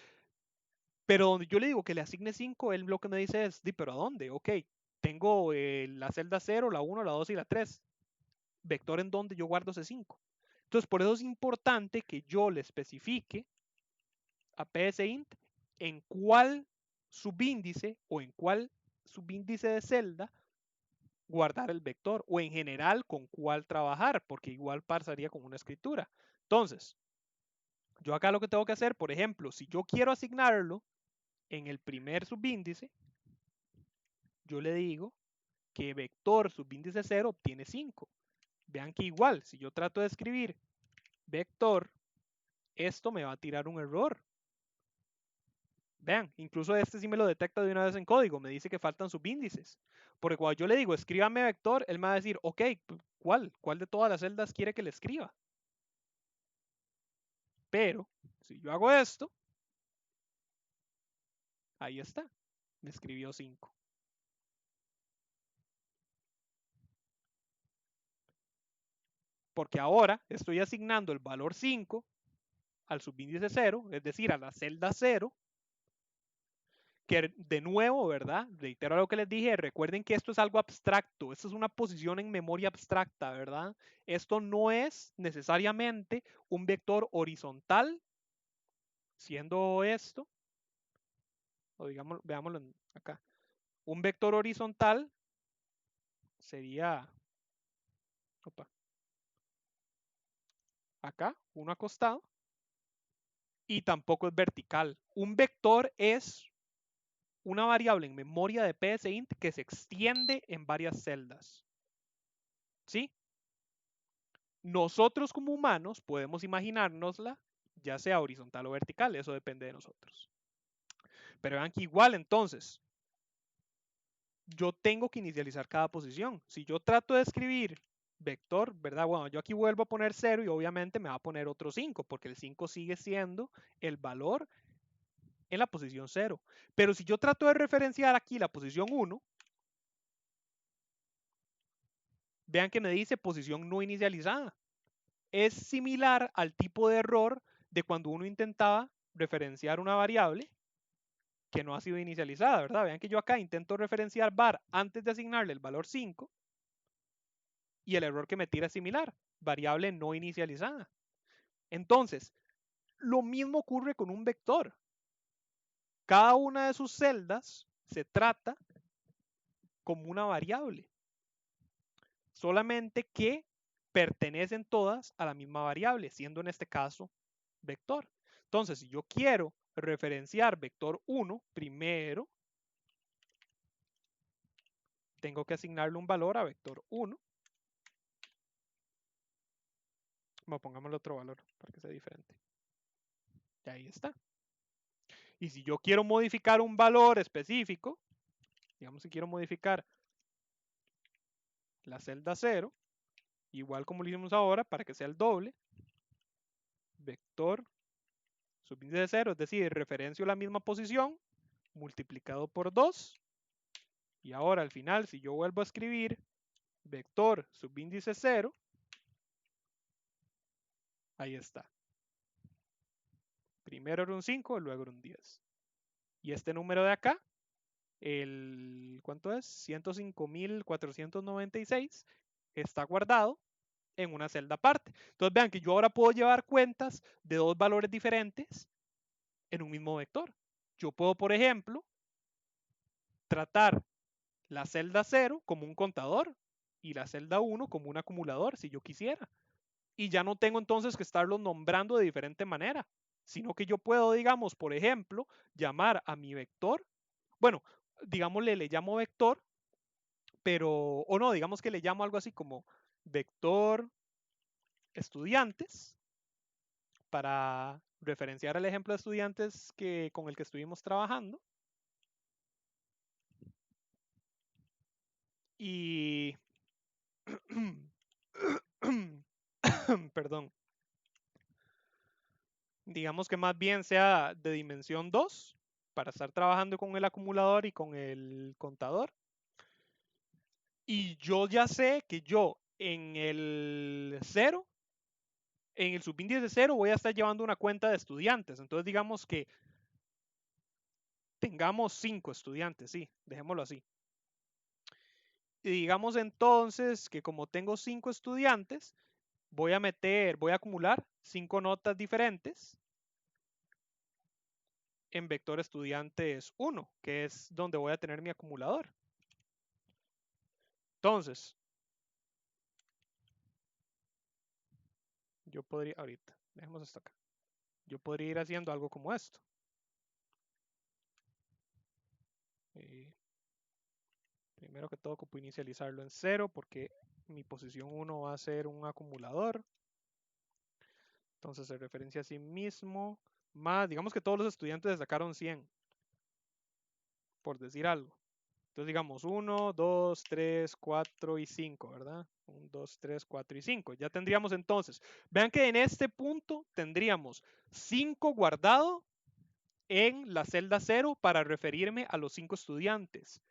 A: Pero donde yo le digo que le asigne 5, él lo que me dice es, pero ¿a dónde? Ok, tengo la celda 0, la 1, la 2 y la 3. Vector en donde yo guardo ese 5. Entonces, por eso es importante que yo le especifique a psint en cuál subíndice o en cuál subíndice de celda guardar el vector o en general con cuál trabajar, porque igual pasaría con una escritura. Entonces, yo acá lo que tengo que hacer, por ejemplo, si yo quiero asignarlo en el primer subíndice, yo le digo que vector subíndice 0 obtiene 5. Vean que igual, si yo trato de escribir vector, esto me va a tirar un error. Vean, incluso este sí me lo detecta de una vez en código, me dice que faltan subíndices. Porque cuando yo le digo escríbame vector, él me va a decir, ok, ¿cuál? ¿Cuál de todas las celdas quiere que le escriba? Pero, si yo hago esto, ahí está, me escribió 5. Porque ahora estoy asignando el valor 5 al subíndice 0, es decir, a la celda 0, que de nuevo, ¿verdad? Reitero lo que les dije, recuerden que esto es algo abstracto, esto es una posición en memoria abstracta, ¿verdad? Esto no es necesariamente un vector horizontal, siendo esto, o digamos, veámoslo acá, un vector horizontal sería, opa, acá, uno acostado, y tampoco es vertical. Un vector es una variable en memoria de psint que se extiende en varias celdas. ¿Sí? Nosotros como humanos podemos imaginárnosla, ya sea horizontal o vertical, eso depende de nosotros. Pero vean que igual entonces, yo tengo que inicializar cada posición. Si yo trato de escribir vector, ¿verdad? Bueno, yo aquí vuelvo a poner 0 y obviamente me va a poner otro 5, porque el 5 sigue siendo el valor en la posición 0. Pero si yo trato de referenciar aquí la posición 1, vean que me dice posición no inicializada. es similar al tipo de error de cuando uno intentaba referenciar una variable que no ha sido inicializada, ¿verdad? Vean que yo acá intento referenciar var antes de asignarle el valor 5 y el error que me tira es similar, variable no inicializada. Entonces, lo mismo ocurre con un vector. Cada una de sus celdas se trata como una variable, solamente que pertenecen todas a la misma variable, siendo en este caso vector. Entonces, si yo quiero referenciar vector 1, primero tengo que asignarle un valor a vector 1. Bueno, pongámosle otro valor para que sea diferente. Y ahí está. Y si yo quiero modificar un valor específico, digamos que quiero modificar la celda 0, igual como lo hicimos ahora, para que sea el doble, vector subíndice de 0, es decir, referencio la misma posición, multiplicado por 2. Y ahora al final, si yo vuelvo a escribir vector subíndice 0, ahí está. Primero era un 5, luego era un 10. Y este número de acá, ¿cuánto es? 105.496, está guardado en una celda aparte. Entonces vean que yo ahora puedo llevar cuentas de dos valores diferentes en un mismo vector. Yo puedo, por ejemplo, tratar la celda 0 como un contador y la celda 1 como un acumulador, si yo quisiera. Y ya no tengo entonces que estarlos nombrando de diferente manera, sino que yo puedo, digamos, por ejemplo, llamar a mi vector, bueno, digámosle, le llamo vector, pero, o no, digamos que le llamo algo así como vector estudiantes, para referenciar el ejemplo de estudiantes con el que estuvimos trabajando. Y, perdón, digamos que más bien sea de dimensión 2 para estar trabajando con el acumulador y con el contador. Y yo ya sé que yo en el 0, en el subíndice 0, voy a estar llevando una cuenta de estudiantes. Entonces digamos que tengamos 5 estudiantes, sí, dejémoslo así. Y digamos entonces que como tengo 5 estudiantes, voy a acumular 5 notas diferentes en vector estudiantes 1, que es donde voy a tener mi acumulador. Entonces, yo podría, ahorita, dejemos esto acá. Yo podría ir haciendo algo como esto. Primero que todo, ocupo inicializarlo en 0 porque mi posición 1 va a ser un acumulador. Entonces se referencia a sí mismo. Más, digamos que todos los estudiantes sacaron 100, por decir algo. Entonces digamos 1, 2, 3, 4 y 5, ¿verdad? 1, 2, 3, 4 y 5. Ya tendríamos entonces, vean que en este punto tendríamos 5 guardado en la celda 0 para referirme a los 5 estudiantes.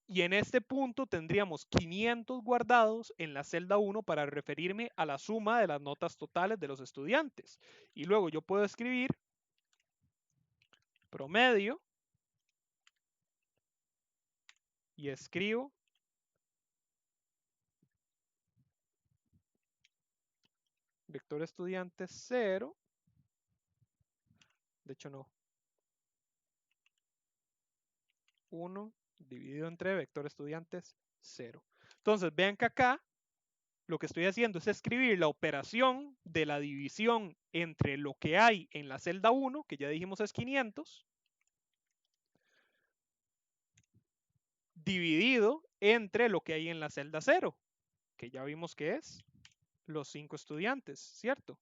A: Y en este punto tendríamos 500 guardados en la celda 1 para referirme a la suma de las notas totales de los estudiantes. Y luego yo puedo escribir promedio y escribo vector estudiantes 0. De hecho no. 1 dividido entre vector estudiantes 0. Entonces vean que acá lo que estoy haciendo es escribir la operación de la división entre lo que hay en la celda 1, que ya dijimos es 500, dividido entre lo que hay en la celda 0, que ya vimos que es los 5 estudiantes, ¿cierto?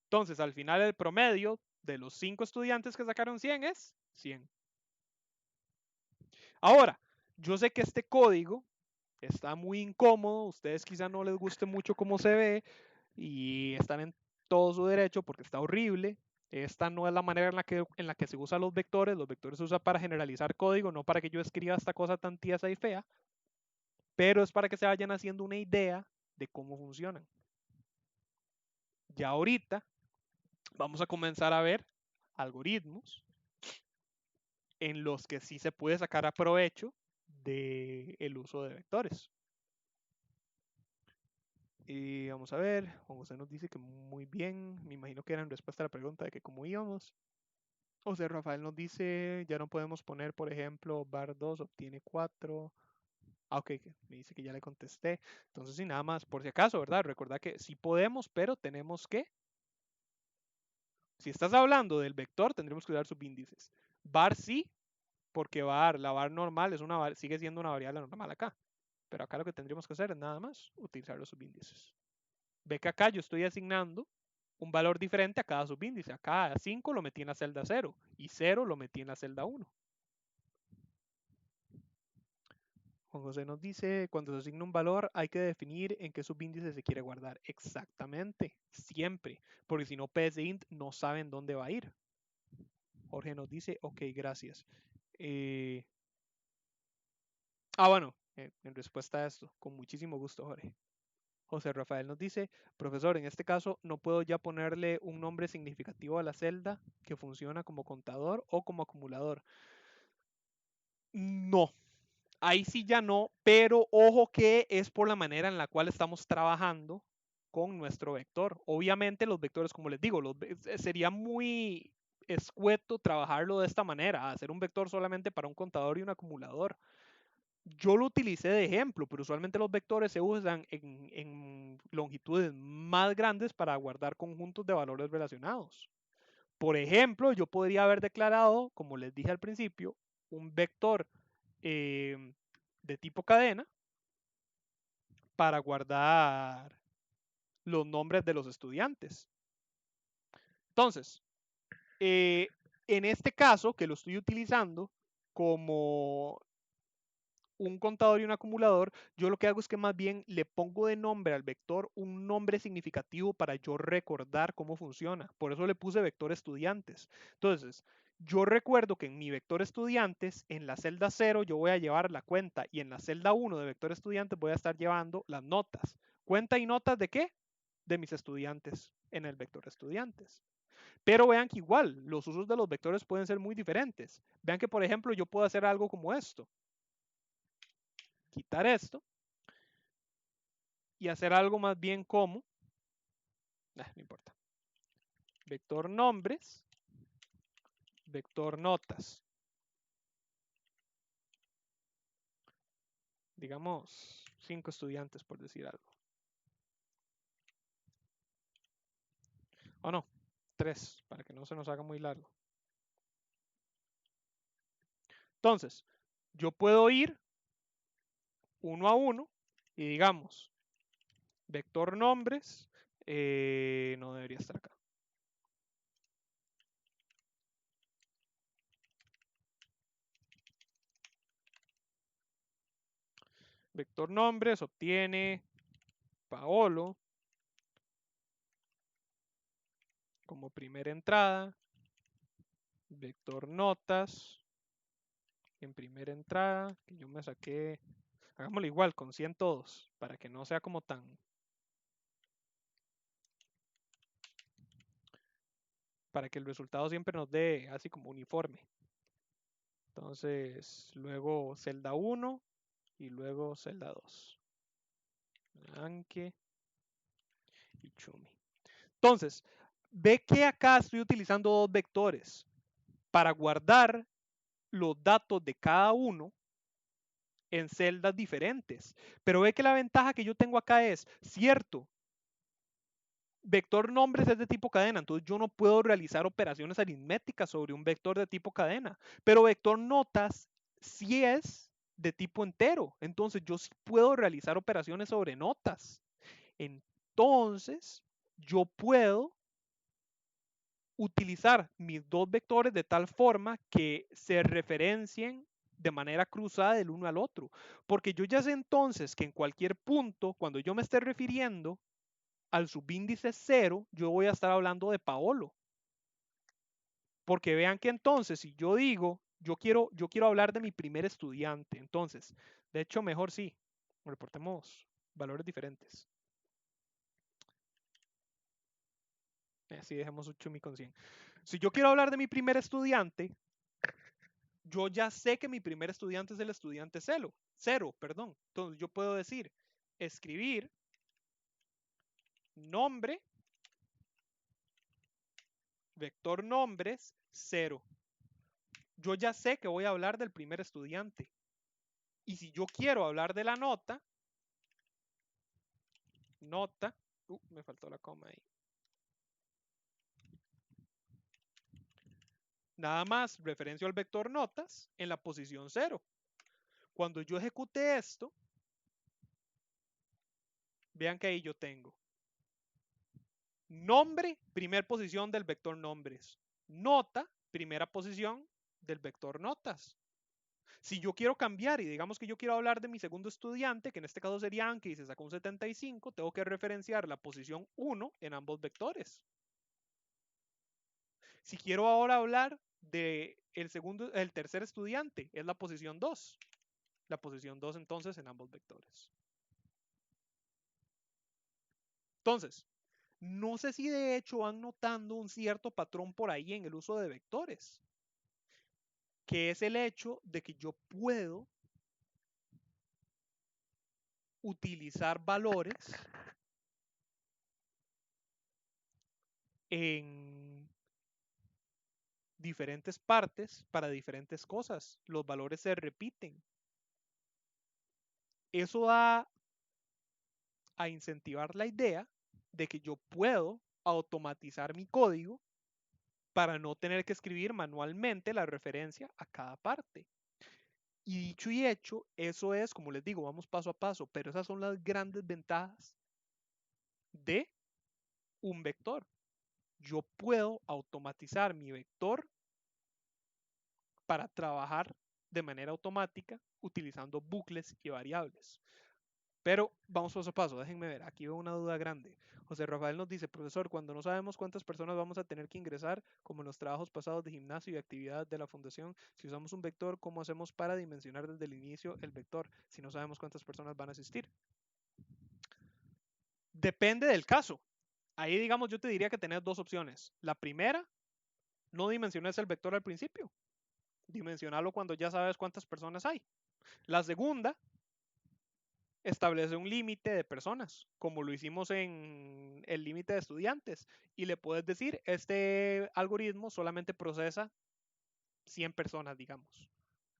A: Entonces, al final el promedio de los 5 estudiantes que sacaron 100 es 100. Ahora, yo sé que este código está muy incómodo, ustedes quizá no les guste mucho cómo se ve y están en todo su derecho porque está horrible. Esta no es la manera en la que se usan los vectores. Los vectores se usan para generalizar código, no para que yo escriba esta cosa tan tiesa y fea, pero es para que se vayan haciendo una idea de cómo funcionan. Ya ahorita vamos a comenzar a ver algoritmos en los que sí se puede sacar a provecho del uso de vectores. Y vamos a ver, Juan José nos dice que muy bien, me imagino que era en respuesta a la pregunta de que cómo íbamos. José Rafael nos dice, ya no podemos poner, por ejemplo, bar 2 obtiene 4. Ah, ok, me dice que ya le contesté. Entonces, sí, nada más, por si acaso, ¿verdad? Recordad que sí podemos, pero tenemos que, si estás hablando del vector, tendremos que usar subíndices. Var sí, porque la var normal sigue siendo una variable normal acá. Pero acá lo que tendríamos que hacer es nada más utilizar los subíndices. Ve que acá yo estoy asignando un valor diferente a cada subíndice. Acá 5 lo metí en la celda 0 y 0 lo metí en la celda 1. Juan José nos dice, cuando se asigna un valor hay que definir en qué subíndice se quiere guardar. Exactamente, siempre, porque si no psint no saben dónde va a ir. Jorge nos dice, ok, gracias. Bueno, en respuesta a esto, con muchísimo gusto, Jorge. José Rafael nos dice, profesor, en este caso no puedo ya ponerle un nombre significativo a la celda que funciona como contador o como acumulador. No, ahí sí ya no, pero ojo que es por la manera en la cual estamos trabajando con nuestro vector. Obviamente los vectores, como les digo, sería muy escueto trabajarlo de esta manera, hacer un vector solamente para un contador y un acumulador. Yo lo utilicé de ejemplo, pero usualmente los vectores se usan en longitudes más grandes para guardar conjuntos de valores relacionados. Por ejemplo, yo podría haber declarado, como les dije al principio, un vector de tipo cadena para guardar los nombres de los estudiantes. Entonces, en este caso, que lo estoy utilizando como un contador y un acumulador, yo lo que hago es que más bien le pongo de nombre al vector un nombre significativo para yo recordar cómo funciona. Por eso le puse vector estudiantes. Entonces, yo recuerdo que en mi vector estudiantes, en la celda 0 yo voy a llevar la cuenta y en la celda 1 de vector estudiantes voy a estar llevando las notas. ¿Cuenta y notas de qué? De mis estudiantes en el vector estudiantes. Pero vean que igual los usos de los vectores pueden ser muy diferentes. Vean que, por ejemplo, yo puedo hacer algo como esto. Quitar esto y hacer algo más bien como, no importa, vector nombres, vector notas. Digamos 5 estudiantes por decir algo. O no, 3 para que no se nos haga muy largo. Entonces, yo puedo ir uno a uno y digamos, vector nombres, no debería estar acá. Vector nombres obtiene Paolo como primera entrada. Vector notas en primera entrada, que yo me saqué, hagámoslo igual, con 100 todos, para que no sea como tan, para que el resultado siempre nos dé así como uniforme. Entonces, luego celda 1 y luego celda 2. Anke y Chumi. Entonces, ve que acá estoy utilizando dos vectores para guardar los datos de cada uno en celdas diferentes. Pero ve que la ventaja que yo tengo acá es, cierto, vector nombres es de tipo cadena, entonces yo no puedo realizar operaciones aritméticas sobre un vector de tipo cadena, pero vector notas sí es de tipo entero, entonces yo sí puedo realizar operaciones sobre notas. Entonces, yo puedo utilizar mis dos vectores de tal forma que se referencien de manera cruzada del uno al otro, porque yo ya sé entonces que en cualquier punto, cuando yo me esté refiriendo al subíndice 0, yo voy a estar hablando de Paolo. Porque vean que entonces, si yo digo, yo quiero hablar de mi primer estudiante, entonces, de hecho, mejor sí, reportemos valores diferentes. Así dejemos 8 con 100. Si yo quiero hablar de mi primer estudiante, yo ya sé que mi primer estudiante es el estudiante cero, perdón. Entonces yo puedo decir, escribir nombre, vector nombres, 0. Yo ya sé que voy a hablar del primer estudiante. Y si yo quiero hablar de la nota, me faltó la coma ahí. Nada más referencio al vector notas en la posición 0. Cuando yo ejecute esto, vean que ahí yo tengo nombre, primera posición del vector nombres. Nota, primera posición del vector notas. Si yo quiero cambiar y digamos que yo quiero hablar de mi segundo estudiante, que en este caso sería Anke y se sacó un 75, tengo que referenciar la posición 1 en ambos vectores. Si quiero ahora hablar de el tercer estudiante, es la posición 2. La posición 2 entonces en ambos vectores. Entonces, no sé si de hecho van notando un cierto patrón por ahí en el uso de vectores, que es el hecho de que yo puedo utilizar valores en diferentes partes para diferentes cosas. Los valores se repiten. Eso va a incentivar la idea de que yo puedo automatizar mi código para no tener que escribir manualmente la referencia a cada parte. Y dicho y hecho, eso es, como les digo, vamos paso a paso, pero esas son las grandes ventajas de un vector. Yo puedo automatizar mi vector para trabajar de manera automática utilizando bucles y variables. Pero vamos paso a paso, déjenme ver, aquí veo una duda grande. José Rafael nos dice, profesor, cuando no sabemos cuántas personas vamos a tener que ingresar, como en los trabajos pasados de gimnasio y actividad de la fundación, si usamos un vector, ¿cómo hacemos para dimensionar desde el inicio el vector si no sabemos cuántas personas van a asistir? Depende del caso. Ahí, digamos, yo te diría que tenés dos opciones. La primera, no dimensiones el vector al principio. Dimensionarlo cuando ya sabes cuántas personas hay. La segunda, establece un límite de personas, como lo hicimos en el límite de estudiantes. Y le puedes decir, este algoritmo solamente procesa 100 personas, digamos.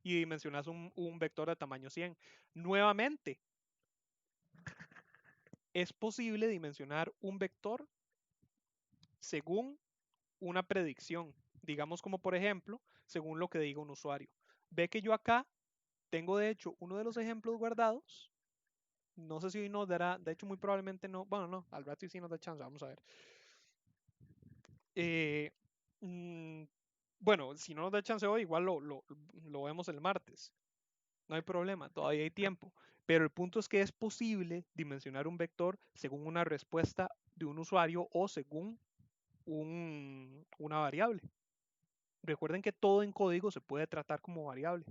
A: Y dimensionas un vector de tamaño 100. Nuevamente, es posible dimensionar un vector según una predicción. Digamos como por ejemplo, según lo que diga un usuario. Ve que yo acá tengo de hecho uno de los ejemplos guardados. No sé si hoy nos dará, de hecho muy probablemente no, bueno no, al rato sí nos da chance, vamos a ver. Eh, mm, bueno, si no nos da chance hoy, igual lo vemos el martes. No hay problema, todavía hay tiempo. Pero el punto es que es posible dimensionar un vector según una respuesta de un usuario o según una variable. Recuerden que todo en código se puede tratar como variable.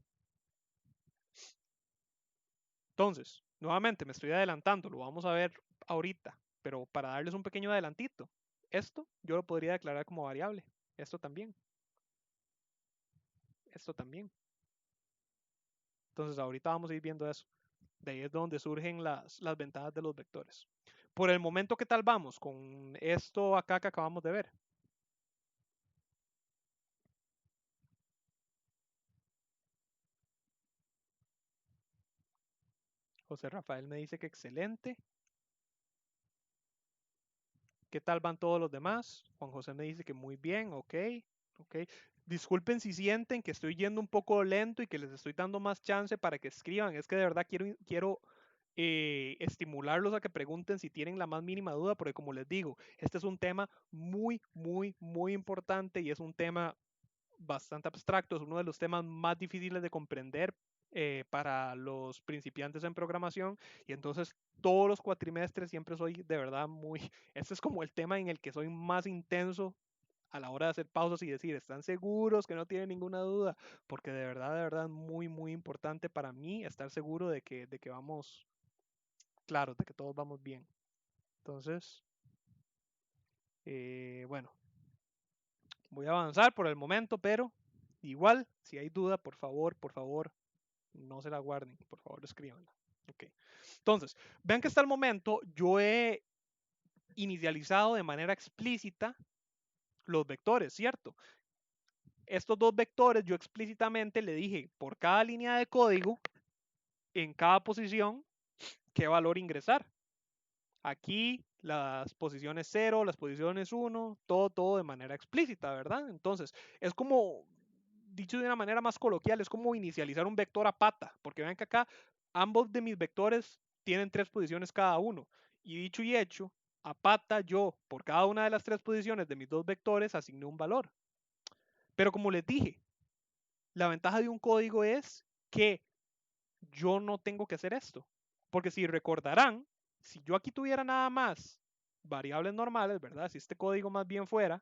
A: Entonces, nuevamente me estoy adelantando, lo vamos a ver ahorita, pero para darles un pequeño adelantito, esto yo lo podría declarar como variable, esto también, esto también. Entonces, ahorita vamos a ir viendo eso. De ahí es donde surgen las ventajas de los vectores. Por el momento, ¿qué tal vamos con esto acá que acabamos de ver? José Rafael me dice que excelente. ¿Qué tal van todos los demás? Juan José me dice que muy bien, ok, ok. Disculpen si sienten que estoy yendo un poco lento y que les estoy dando más chance para que escriban. Es que de verdad quiero estimularlos a que pregunten si tienen la más mínima duda, porque como les digo, este es un tema muy, muy, muy importante y es un tema bastante abstracto, es uno de los temas más difíciles de comprender para los principiantes en programación y entonces todos los cuatrimestres siempre soy de verdad muy, este es como el tema en el que soy más intenso a la hora de hacer pausas y decir, ¿están seguros que no tienen ninguna duda? Porque de verdad, muy, muy importante para mí estar seguro de que vamos, claro, de que todos vamos bien. Entonces, Bueno, voy a avanzar por el momento, pero igual, si hay duda, por favor, no se la guarden, por favor, escríbanla. Ok. Entonces, vean que hasta el momento yo he inicializado de manera explícita los vectores, ¿cierto? Estos dos vectores yo explícitamente le dije por cada línea de código, en cada posición, qué valor ingresar. Aquí las posiciones 0, las posiciones 1, todo de manera explícita, ¿verdad? Entonces, es como, dicho de una manera más coloquial, es como inicializar un vector a pata, porque vean que acá ambos de mis vectores tienen 3 posiciones cada uno. Y dicho y hecho, a pata yo, por cada una de las 3 posiciones de mis dos vectores, asigné un valor. Pero como les dije, la ventaja de un código es que yo no tengo que hacer esto. Porque si recordarán, si yo aquí tuviera nada más variables normales, ¿verdad? Si este código más bien fuera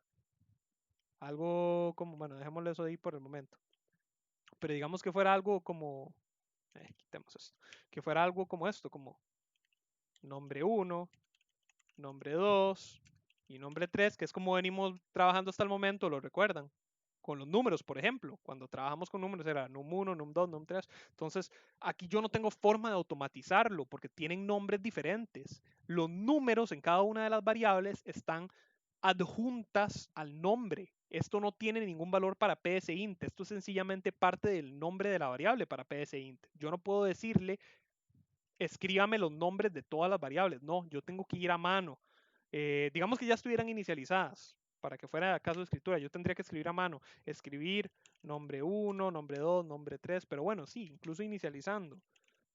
A: algo como, bueno, dejémosle eso ahí por el momento. Pero digamos que fuera algo como, quitemos esto, que fuera algo como esto, como nombre 1, nombre 2 y nombre 3, que es como venimos trabajando hasta el momento, ¿lo recuerdan? Con los números, por ejemplo. Cuando trabajamos con números era num1, num2, num3. Entonces, aquí yo no tengo forma de automatizarlo porque tienen nombres diferentes. Los números en cada una de las variables están adjuntas al nombre. Esto no tiene ningún valor para psint. Esto es sencillamente parte del nombre de la variable para psint. Yo no puedo decirle, escríbame los nombres de todas las variables. No, yo tengo que ir a mano. Digamos que ya estuvieran inicializadas para que fuera caso de escritura. Yo tendría que escribir a mano. Escribir nombre 1, nombre 2, nombre 3. Pero bueno, sí, incluso inicializando.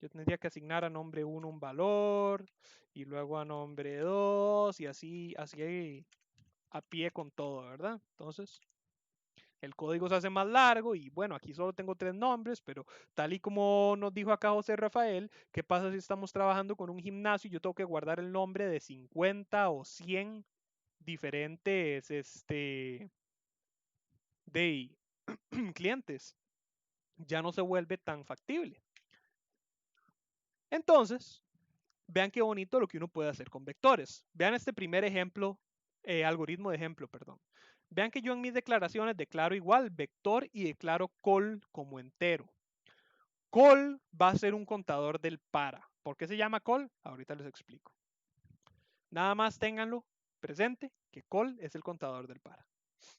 A: Yo tendría que asignar a nombre 1 un valor y luego a nombre 2 y así a pie con todo, ¿verdad? Entonces, el código se hace más largo y bueno, aquí solo tengo 3 nombres, pero tal y como nos dijo acá José Rafael, ¿qué pasa si estamos trabajando con un gimnasio y yo tengo que guardar el nombre de 50 o 100 diferentes de clientes? Ya no se vuelve tan factible. Entonces, vean qué bonito lo que uno puede hacer con vectores. Vean este primer ejemplo, algoritmo de ejemplo, perdón. Vean que yo en mis declaraciones declaro igual vector y declaro col como entero. Col va a ser un contador del para. ¿Por qué se llama col? Ahorita les explico. Nada más ténganlo presente que col es el contador del para.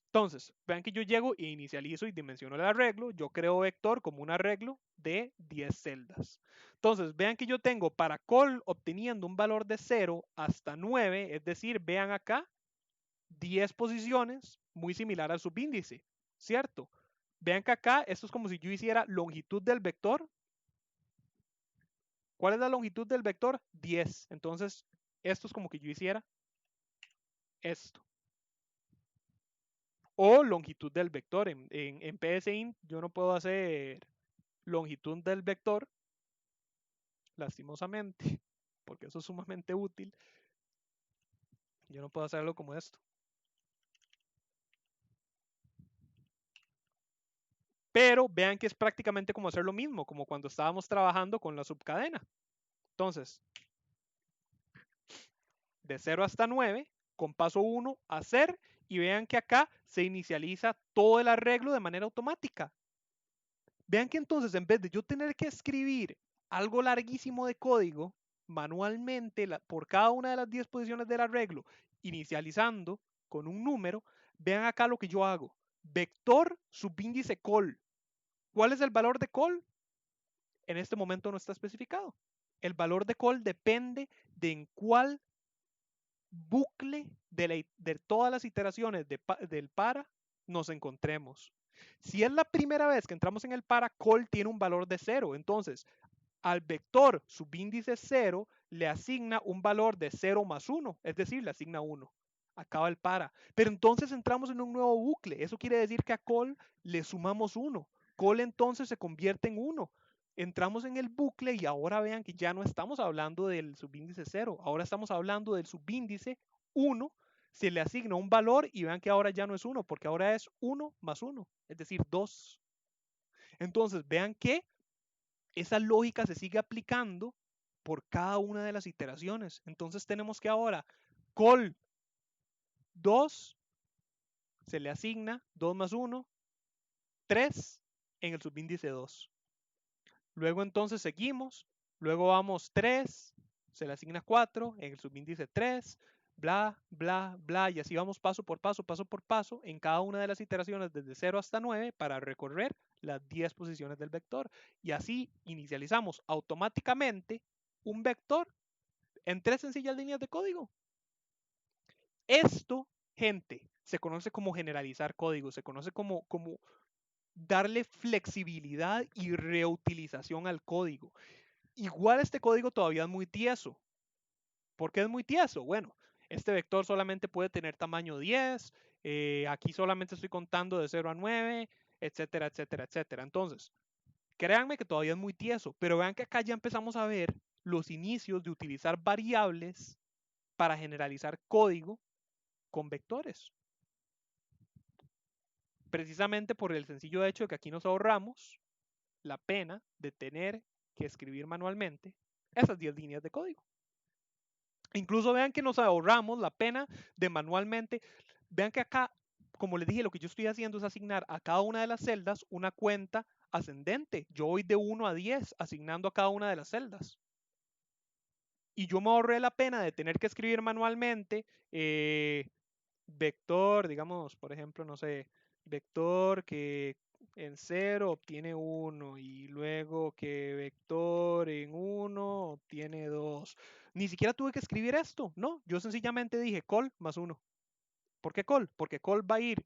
A: Entonces, vean que yo llego e inicializo y dimensiono el arreglo. Yo creo vector como un arreglo de 10 celdas. Entonces, vean que yo tengo para col obteniendo un valor de 0 hasta 9, es decir, vean acá 10 posiciones, muy similar al subíndice, ¿cierto? Vean que acá esto es como si yo hiciera longitud del vector. ¿Cuál es la longitud del vector? 10. Entonces, esto es como que yo hiciera esto. O longitud del vector. En PSInt yo no puedo hacer longitud del vector, lastimosamente, porque eso es sumamente útil. Yo no puedo hacerlo como esto. Pero vean que es prácticamente como hacer lo mismo, como cuando estábamos trabajando con la subcadena. Entonces, de 0 hasta 9, con paso 1 hacer, y vean que acá se inicializa todo el arreglo de manera automática. Vean que entonces en vez de yo tener que escribir algo larguísimo de código manualmente por cada una de las 10 posiciones del arreglo, inicializando con un número, vean acá lo que yo hago. Vector subíndice col. ¿Cuál es el valor de col? En este momento no está especificado. El valor de call depende de en cuál bucle de todas las iteraciones del para nos encontremos. Si es la primera vez que entramos en el para, call tiene un valor de 0. Entonces, al vector subíndice 0 le asigna un valor de 0 más 1, es decir, le asigna 1. Acaba el para. Pero entonces entramos en un nuevo bucle. Eso quiere decir que a call le sumamos 1. Call entonces se convierte en 1. Entramos en el bucle y ahora vean que ya no estamos hablando del subíndice 0. Ahora estamos hablando del subíndice 1. Se le asigna un valor y vean que ahora ya no es 1, porque ahora es 1 más 1, es decir, 2. Entonces, vean que esa lógica se sigue aplicando por cada una de las iteraciones. Entonces tenemos que ahora call 2 se le asigna 2 más 1, 3 en el subíndice 2. Luego entonces seguimos, luego vamos 3, se le asigna 4 en el subíndice 3, bla, bla, bla, y así vamos paso por paso, en cada una de las iteraciones desde 0 hasta 9 para recorrer las 10 posiciones del vector. Y así inicializamos automáticamente un vector en 3 sencillas líneas de código. Esto, gente, se conoce como generalizar código, se conoce como darle flexibilidad y reutilización al código. Igual este código todavía es muy tieso. ¿Por qué es muy tieso? Bueno, este vector solamente puede tener tamaño 10, aquí solamente estoy contando de 0 a 9, etcétera, etcétera, etcétera. Entonces, créanme que todavía es muy tieso, pero vean que acá ya empezamos a ver los inicios de utilizar variables para generalizar código con vectores. Precisamente por el sencillo hecho de que aquí nos ahorramos la pena de tener que escribir manualmente esas 10 líneas de código. Incluso vean que nos ahorramos la pena de manualmente, vean que acá, como les dije, lo que yo estoy haciendo es asignar a cada una de las celdas una cuenta ascendente. Yo voy de 1 a 10 asignando a cada una de las celdas. Y yo me ahorré la pena de tener que escribir manualmente vector, digamos, por ejemplo, no sé, vector que en 0 obtiene 1 y luego que vector en 1 obtiene 2. Ni siquiera tuve que escribir esto, no, yo sencillamente dije col más 1. ¿Por qué col? Porque col va a ir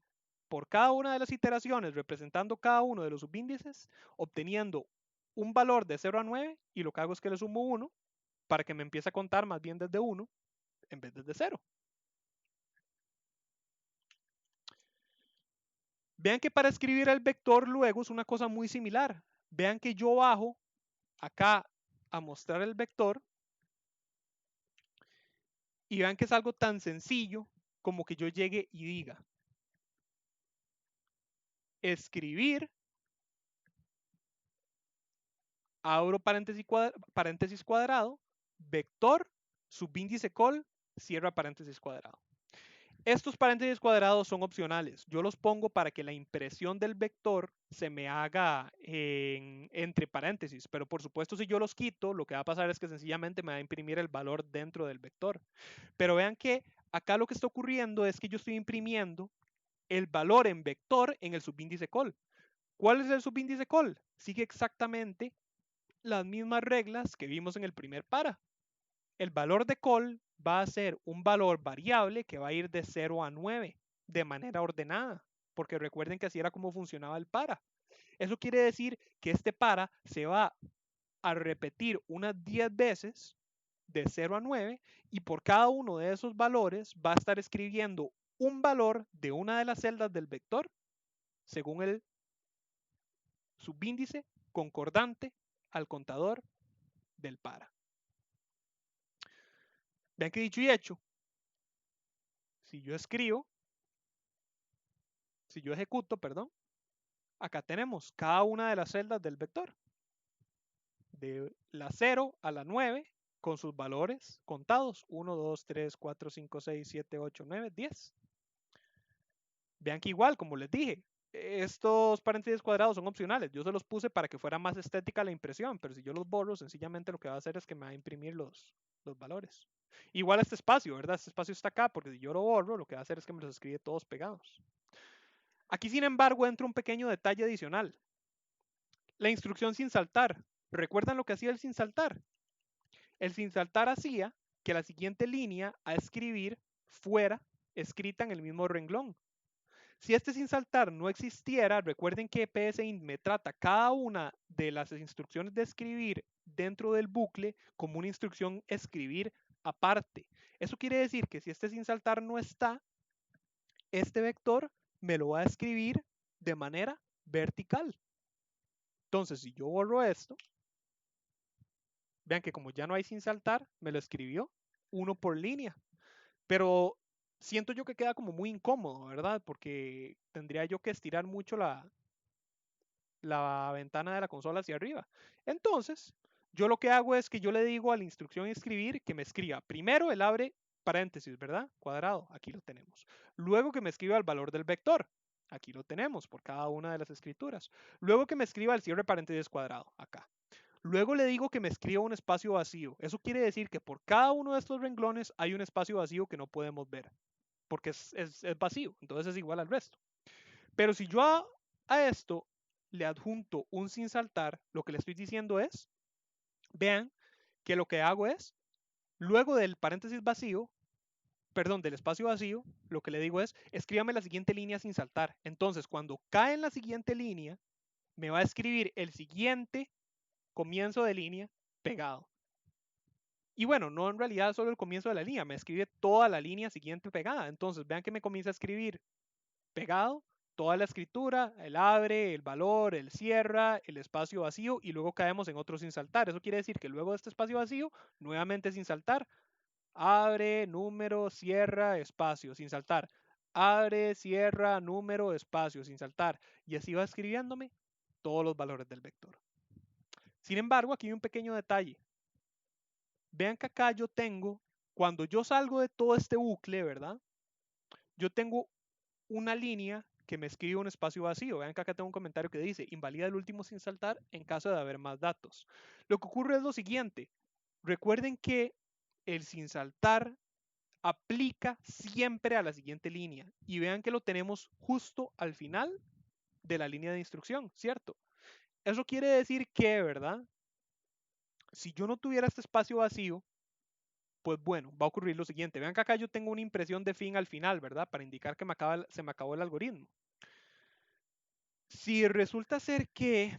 A: por cada una de las iteraciones representando cada uno de los subíndices, obteniendo un valor de 0 a 9 y lo que hago es que le sumo 1 para que me empiece a contar más bien desde 1 en vez de 0. Vean que para escribir el vector luego es una cosa muy similar. Vean que yo bajo acá a mostrar el vector y vean que es algo tan sencillo como que yo llegue y diga escribir, abro paréntesis cuadrado, vector, subíndice col, cierra paréntesis cuadrado. Estos paréntesis cuadrados son opcionales. Yo los pongo para que la impresión del vector se me haga entre paréntesis, pero por supuesto si yo los quito, lo que va a pasar es que sencillamente me va a imprimir el valor dentro del vector. Pero vean que acá lo que está ocurriendo es que yo estoy imprimiendo el valor en vector en el subíndice col. ¿Cuál es el subíndice col? Sigue exactamente las mismas reglas que vimos en el primer para. El valor de call va a ser un valor variable que va a ir de 0 a 9 de manera ordenada, porque recuerden que así era como funcionaba el para. Eso quiere decir que este para se va a repetir unas 10 veces de 0 a 9 y por cada uno de esos valores va a estar escribiendo un valor de una de las celdas del vector según el subíndice concordante al contador del para. Vean que dicho y hecho, si yo ejecuto, perdón, acá tenemos cada una de las celdas del vector, de la 0 a la 9, con sus valores contados, 1, 2, 3, 4, 5, 6, 7, 8, 9, 10. Vean que igual, como les dije, estos paréntesis cuadrados son opcionales. Yo se los puse para que fuera más estética la impresión, pero si yo los borro, sencillamente lo que va a hacer es que me va a imprimir los valores. Igual este espacio, ¿verdad? Este espacio está acá, porque si yo lo borro, lo que va a hacer es que me los escribe todos pegados. Aquí, sin embargo, entra un pequeño detalle adicional. La instrucción sin saltar. ¿Recuerdan lo que hacía el sin saltar? El sin saltar hacía que la siguiente línea a escribir fuera escrita en el mismo renglón. Si este sin saltar no existiera, recuerden que PSInt me trata cada una de las instrucciones de escribir dentro del bucle como una instrucción escribir aparte. Eso quiere decir que si este sin saltar no está, este vector me lo va a escribir de manera vertical. Entonces, si yo borro esto, vean que como ya no hay sin saltar, me lo escribió uno por línea. Pero siento yo que queda como muy incómodo, ¿verdad? Porque tendría yo que estirar mucho la ventana de la consola hacia arriba. Entonces, yo lo que hago es que yo le digo a la instrucción escribir que me escriba primero el abre paréntesis, ¿verdad? Cuadrado, aquí lo tenemos. Luego que me escriba el valor del vector, aquí lo tenemos por cada una de las escrituras. Luego que me escriba el cierre paréntesis cuadrado, acá. Luego le digo que me escriba un espacio vacío. Eso quiere decir que por cada uno de estos renglones hay un espacio vacío que no podemos ver, porque es vacío, entonces es igual al resto. Pero si yo a esto le adjunto un sin saltar, lo que le estoy diciendo es, vean que lo que hago es, luego del paréntesis vacío, perdón, del espacio vacío, lo que le digo es, escríbame la siguiente línea sin saltar. Entonces, cuando cae en la siguiente línea, me va a escribir el siguiente comienzo de línea pegado. Y bueno, no en realidad solo el comienzo de la línea, me escribe toda la línea siguiente pegada. Entonces, vean que me comienza a escribir pegado toda la escritura, el abre, el valor, el cierra, el espacio vacío y luego caemos en otro sin saltar. Eso quiere decir que luego de este espacio vacío, nuevamente sin saltar, abre, número, cierra, espacio, sin saltar. Abre, cierra, número, espacio, sin saltar. Y así va escribiéndome todos los valores del vector. Sin embargo, aquí hay un pequeño detalle. Vean que acá yo tengo, cuando yo salgo de todo este bucle, ¿verdad? Yo tengo una línea que me escribe un espacio vacío. Vean que acá tengo un comentario que dice, invalida el último sin saltar en caso de haber más datos. Lo que ocurre es lo siguiente. Recuerden que el sin saltar aplica siempre a la siguiente línea. Y vean que lo tenemos justo al final de la línea de instrucción, ¿cierto? Eso quiere decir que, ¿verdad? Si yo no tuviera este espacio vacío, pues bueno, va a ocurrir lo siguiente. Vean que acá yo tengo una impresión de fin al final, ¿verdad? Para indicar que se me acabó el algoritmo. Si resulta ser que,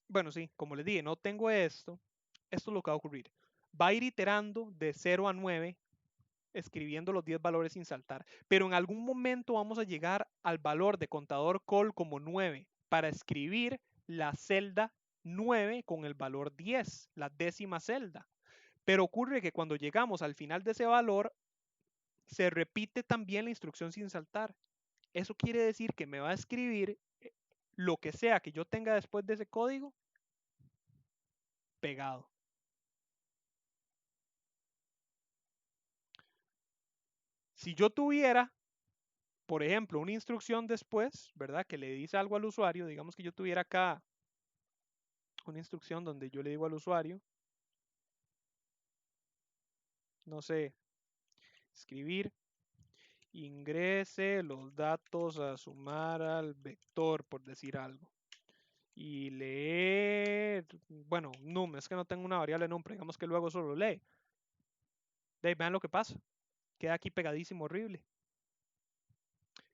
A: bueno, sí, como les dije, no tengo esto, esto es lo que va a ocurrir. Va a ir iterando de 0 a 9, escribiendo los 10 valores sin saltar. Pero en algún momento vamos a llegar al valor de contador call como 9 para escribir la celda 9 con el valor 10, la décima celda. Pero ocurre que cuando llegamos al final de ese valor, se repite también la instrucción sin saltar. Eso quiere decir que me va a escribir lo que sea que yo tenga después de ese código pegado. Si yo tuviera, por ejemplo, una instrucción después, ¿verdad? Que le dice algo al usuario, digamos que yo tuviera acá una instrucción donde yo le digo al usuario, no sé, escribir, ingrese los datos a sumar al vector, por decir algo. Y leer, bueno, num, es que no tengo una variable num, pero digamos que luego solo lee. De ahí vean lo que pasa. Queda aquí pegadísimo, horrible.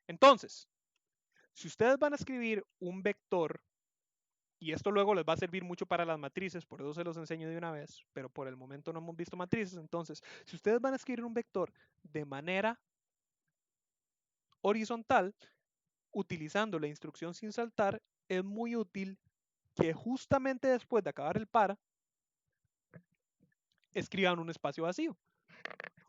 A: Entonces, si ustedes van a escribir un vector, y esto luego les va a servir mucho para las matrices, por eso se los enseño de una vez, pero por el momento no hemos visto matrices, entonces, si ustedes van a escribir un vector de manera horizontal, utilizando la instrucción sin saltar, es muy útil que justamente después de acabar el para, escriban un espacio vacío.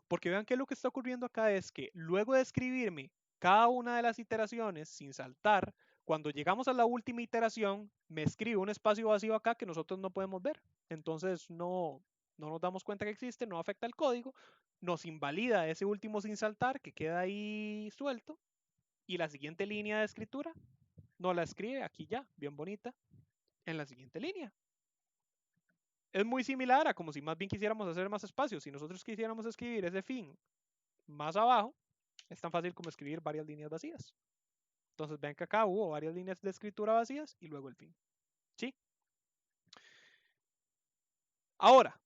A: Porque vean que lo que está ocurriendo acá es que luego de escribirme cada una de las iteraciones sin saltar, cuando llegamos a la última iteración, me escribe un espacio vacío acá que nosotros no podemos ver. Entonces no nos damos cuenta que existe, no afecta el código, nos invalida ese último sin saltar que queda ahí suelto y la siguiente línea de escritura nos la escribe aquí ya, bien bonita, en la siguiente línea. Es muy similar a como si más bien quisiéramos hacer más espacios. Si nosotros quisiéramos escribir ese fin más abajo, es tan fácil como escribir varias líneas vacías. Entonces ven que acá hubo varias líneas de escritura vacías y luego el fin. ¿Sí? Ahora,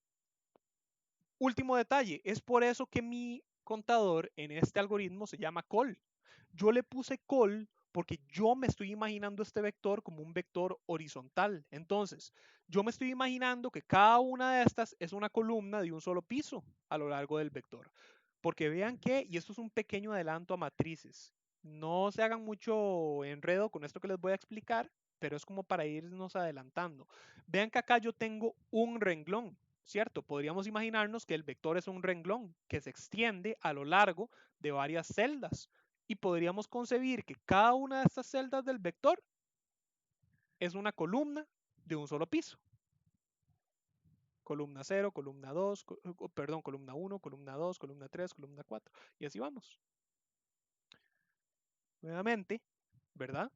A: último detalle, es por eso que mi contador en este algoritmo se llama call. Yo le puse call porque yo me estoy imaginando este vector como un vector horizontal. Entonces, yo me estoy imaginando que cada una de estas es una columna de un solo piso a lo largo del vector. Porque vean que, y esto es un pequeño adelanto a matrices, no se hagan mucho enredo con esto que les voy a explicar, pero es como para irnos adelantando. Vean que acá yo tengo un renglón, ¿cierto? Podríamos imaginarnos que el vector es un renglón que se extiende a lo largo de varias celdas y podríamos concebir que cada una de estas celdas del vector es una columna de un solo piso. columna 0, columna 2, perdón, columna 1, columna 2, columna 3, columna 4, y así vamos. Nuevamente, ¿verdad?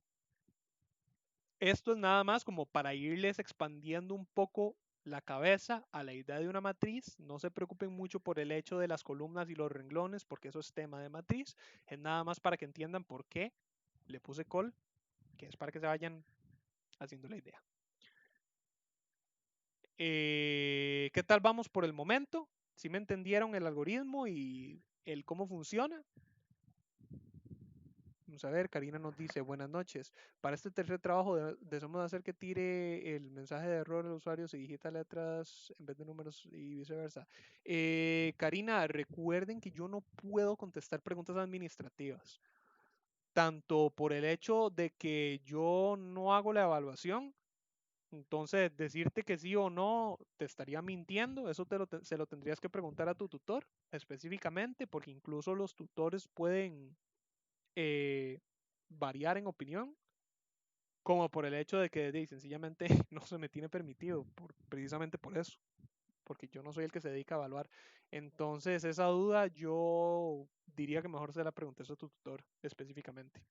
A: Esto es nada más como para irles expandiendo un poco la cabeza a la idea de una matriz. No se preocupen mucho por el hecho de las columnas y los renglones, porque eso es tema de matriz. Es nada más para que entiendan por qué le puse col, que es para que se vayan haciendo la idea. ¿Qué tal vamos por el momento? ¿Sí me entendieron el algoritmo y el cómo funciona? Vamos a ver, Karina nos dice, buenas noches. Para este tercer trabajo debemos hacer que tire el mensaje de error al usuario si digita letras en vez de números y viceversa. Karina, recuerden que yo no puedo contestar preguntas administrativas, tanto por el hecho de que yo no hago la evaluación. Entonces, decirte que sí o no te estaría mintiendo, eso se lo tendrías que preguntar a tu tutor específicamente, porque incluso los tutores pueden eh, variar en opinión, como por el hecho de que sencillamente no se me tiene permitido, precisamente por eso, porque yo no soy el que se dedica a evaluar. Entonces, esa duda yo diría que mejor se la preguntes a tu tutor específicamente.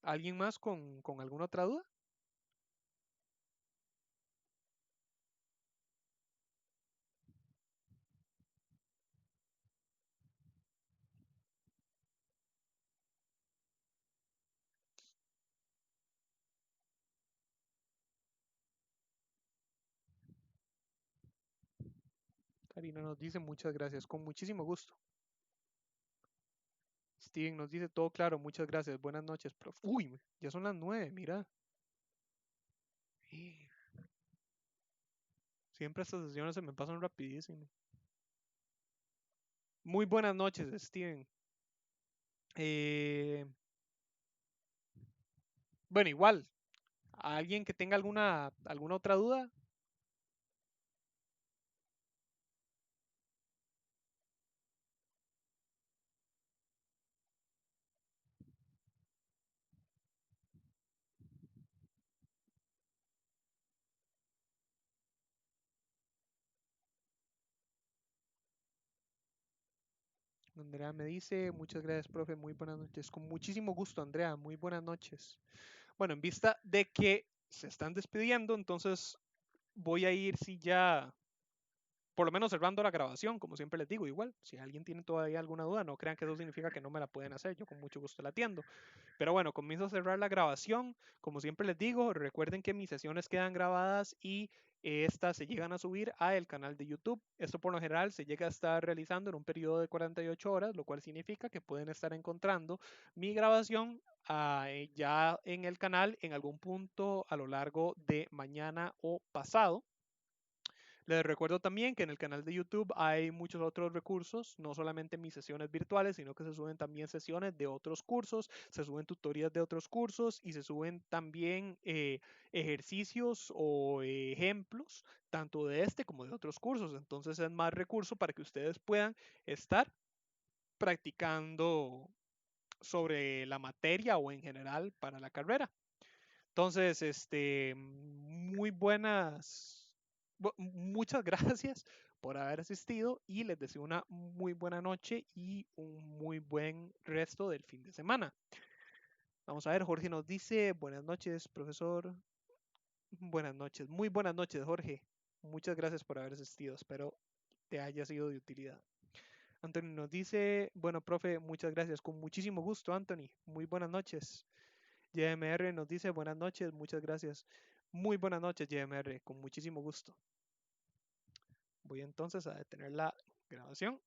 A: ¿Alguien más con alguna otra duda? Karina nos dice muchas gracias, con muchísimo gusto. Steven nos dice todo claro, muchas gracias, buenas noches, prof. Uy, ya son las 9, mira. Siempre estas sesiones se me pasan rapidísimo. Muy buenas noches, Steven. Eh, bueno, igual, ¿alguien que tenga alguna otra duda? Andrea me dice, muchas gracias, profe, muy buenas noches. Con muchísimo gusto, Andrea, muy buenas noches. Bueno, en vista de que se están despidiendo, entonces voy a ir si ya, por lo menos cerrando la grabación, como siempre les digo, igual, si alguien tiene todavía alguna duda, no crean que eso significa que no me la pueden hacer, yo con mucho gusto la atiendo. Pero bueno, comienzo a cerrar la grabación. Como siempre les digo, recuerden que mis sesiones quedan grabadas y estas se llegan a subir a el canal de YouTube. Esto por lo general se llega a estar realizando en un periodo de 48 horas, lo cual significa que pueden estar encontrando mi grabación ya en el canal en algún punto a lo largo de mañana o pasado. Les recuerdo también que en el canal de YouTube hay muchos otros recursos, no solamente mis sesiones virtuales, sino que se suben también sesiones de otros cursos, se suben tutorías de otros cursos y se suben también ejercicios o ejemplos, tanto de este como de otros cursos. Entonces es más recurso para que ustedes puedan estar practicando sobre la materia o en general para la carrera. Entonces, muy buenas, muchas gracias por haber asistido y les deseo una muy buena noche y un muy buen resto del fin de semana. Vamos a ver, Jorge nos dice, buenas noches, profesor. Buenas noches, muy buenas noches, Jorge. Muchas gracias por haber asistido, espero te haya sido de utilidad. Anthony nos dice, bueno, profe, muchas gracias. Con muchísimo gusto, Anthony. Muy buenas noches. JMR nos dice buenas noches, muchas gracias. Muy buenas noches, JMR, con muchísimo gusto. Voy entonces a detener la grabación.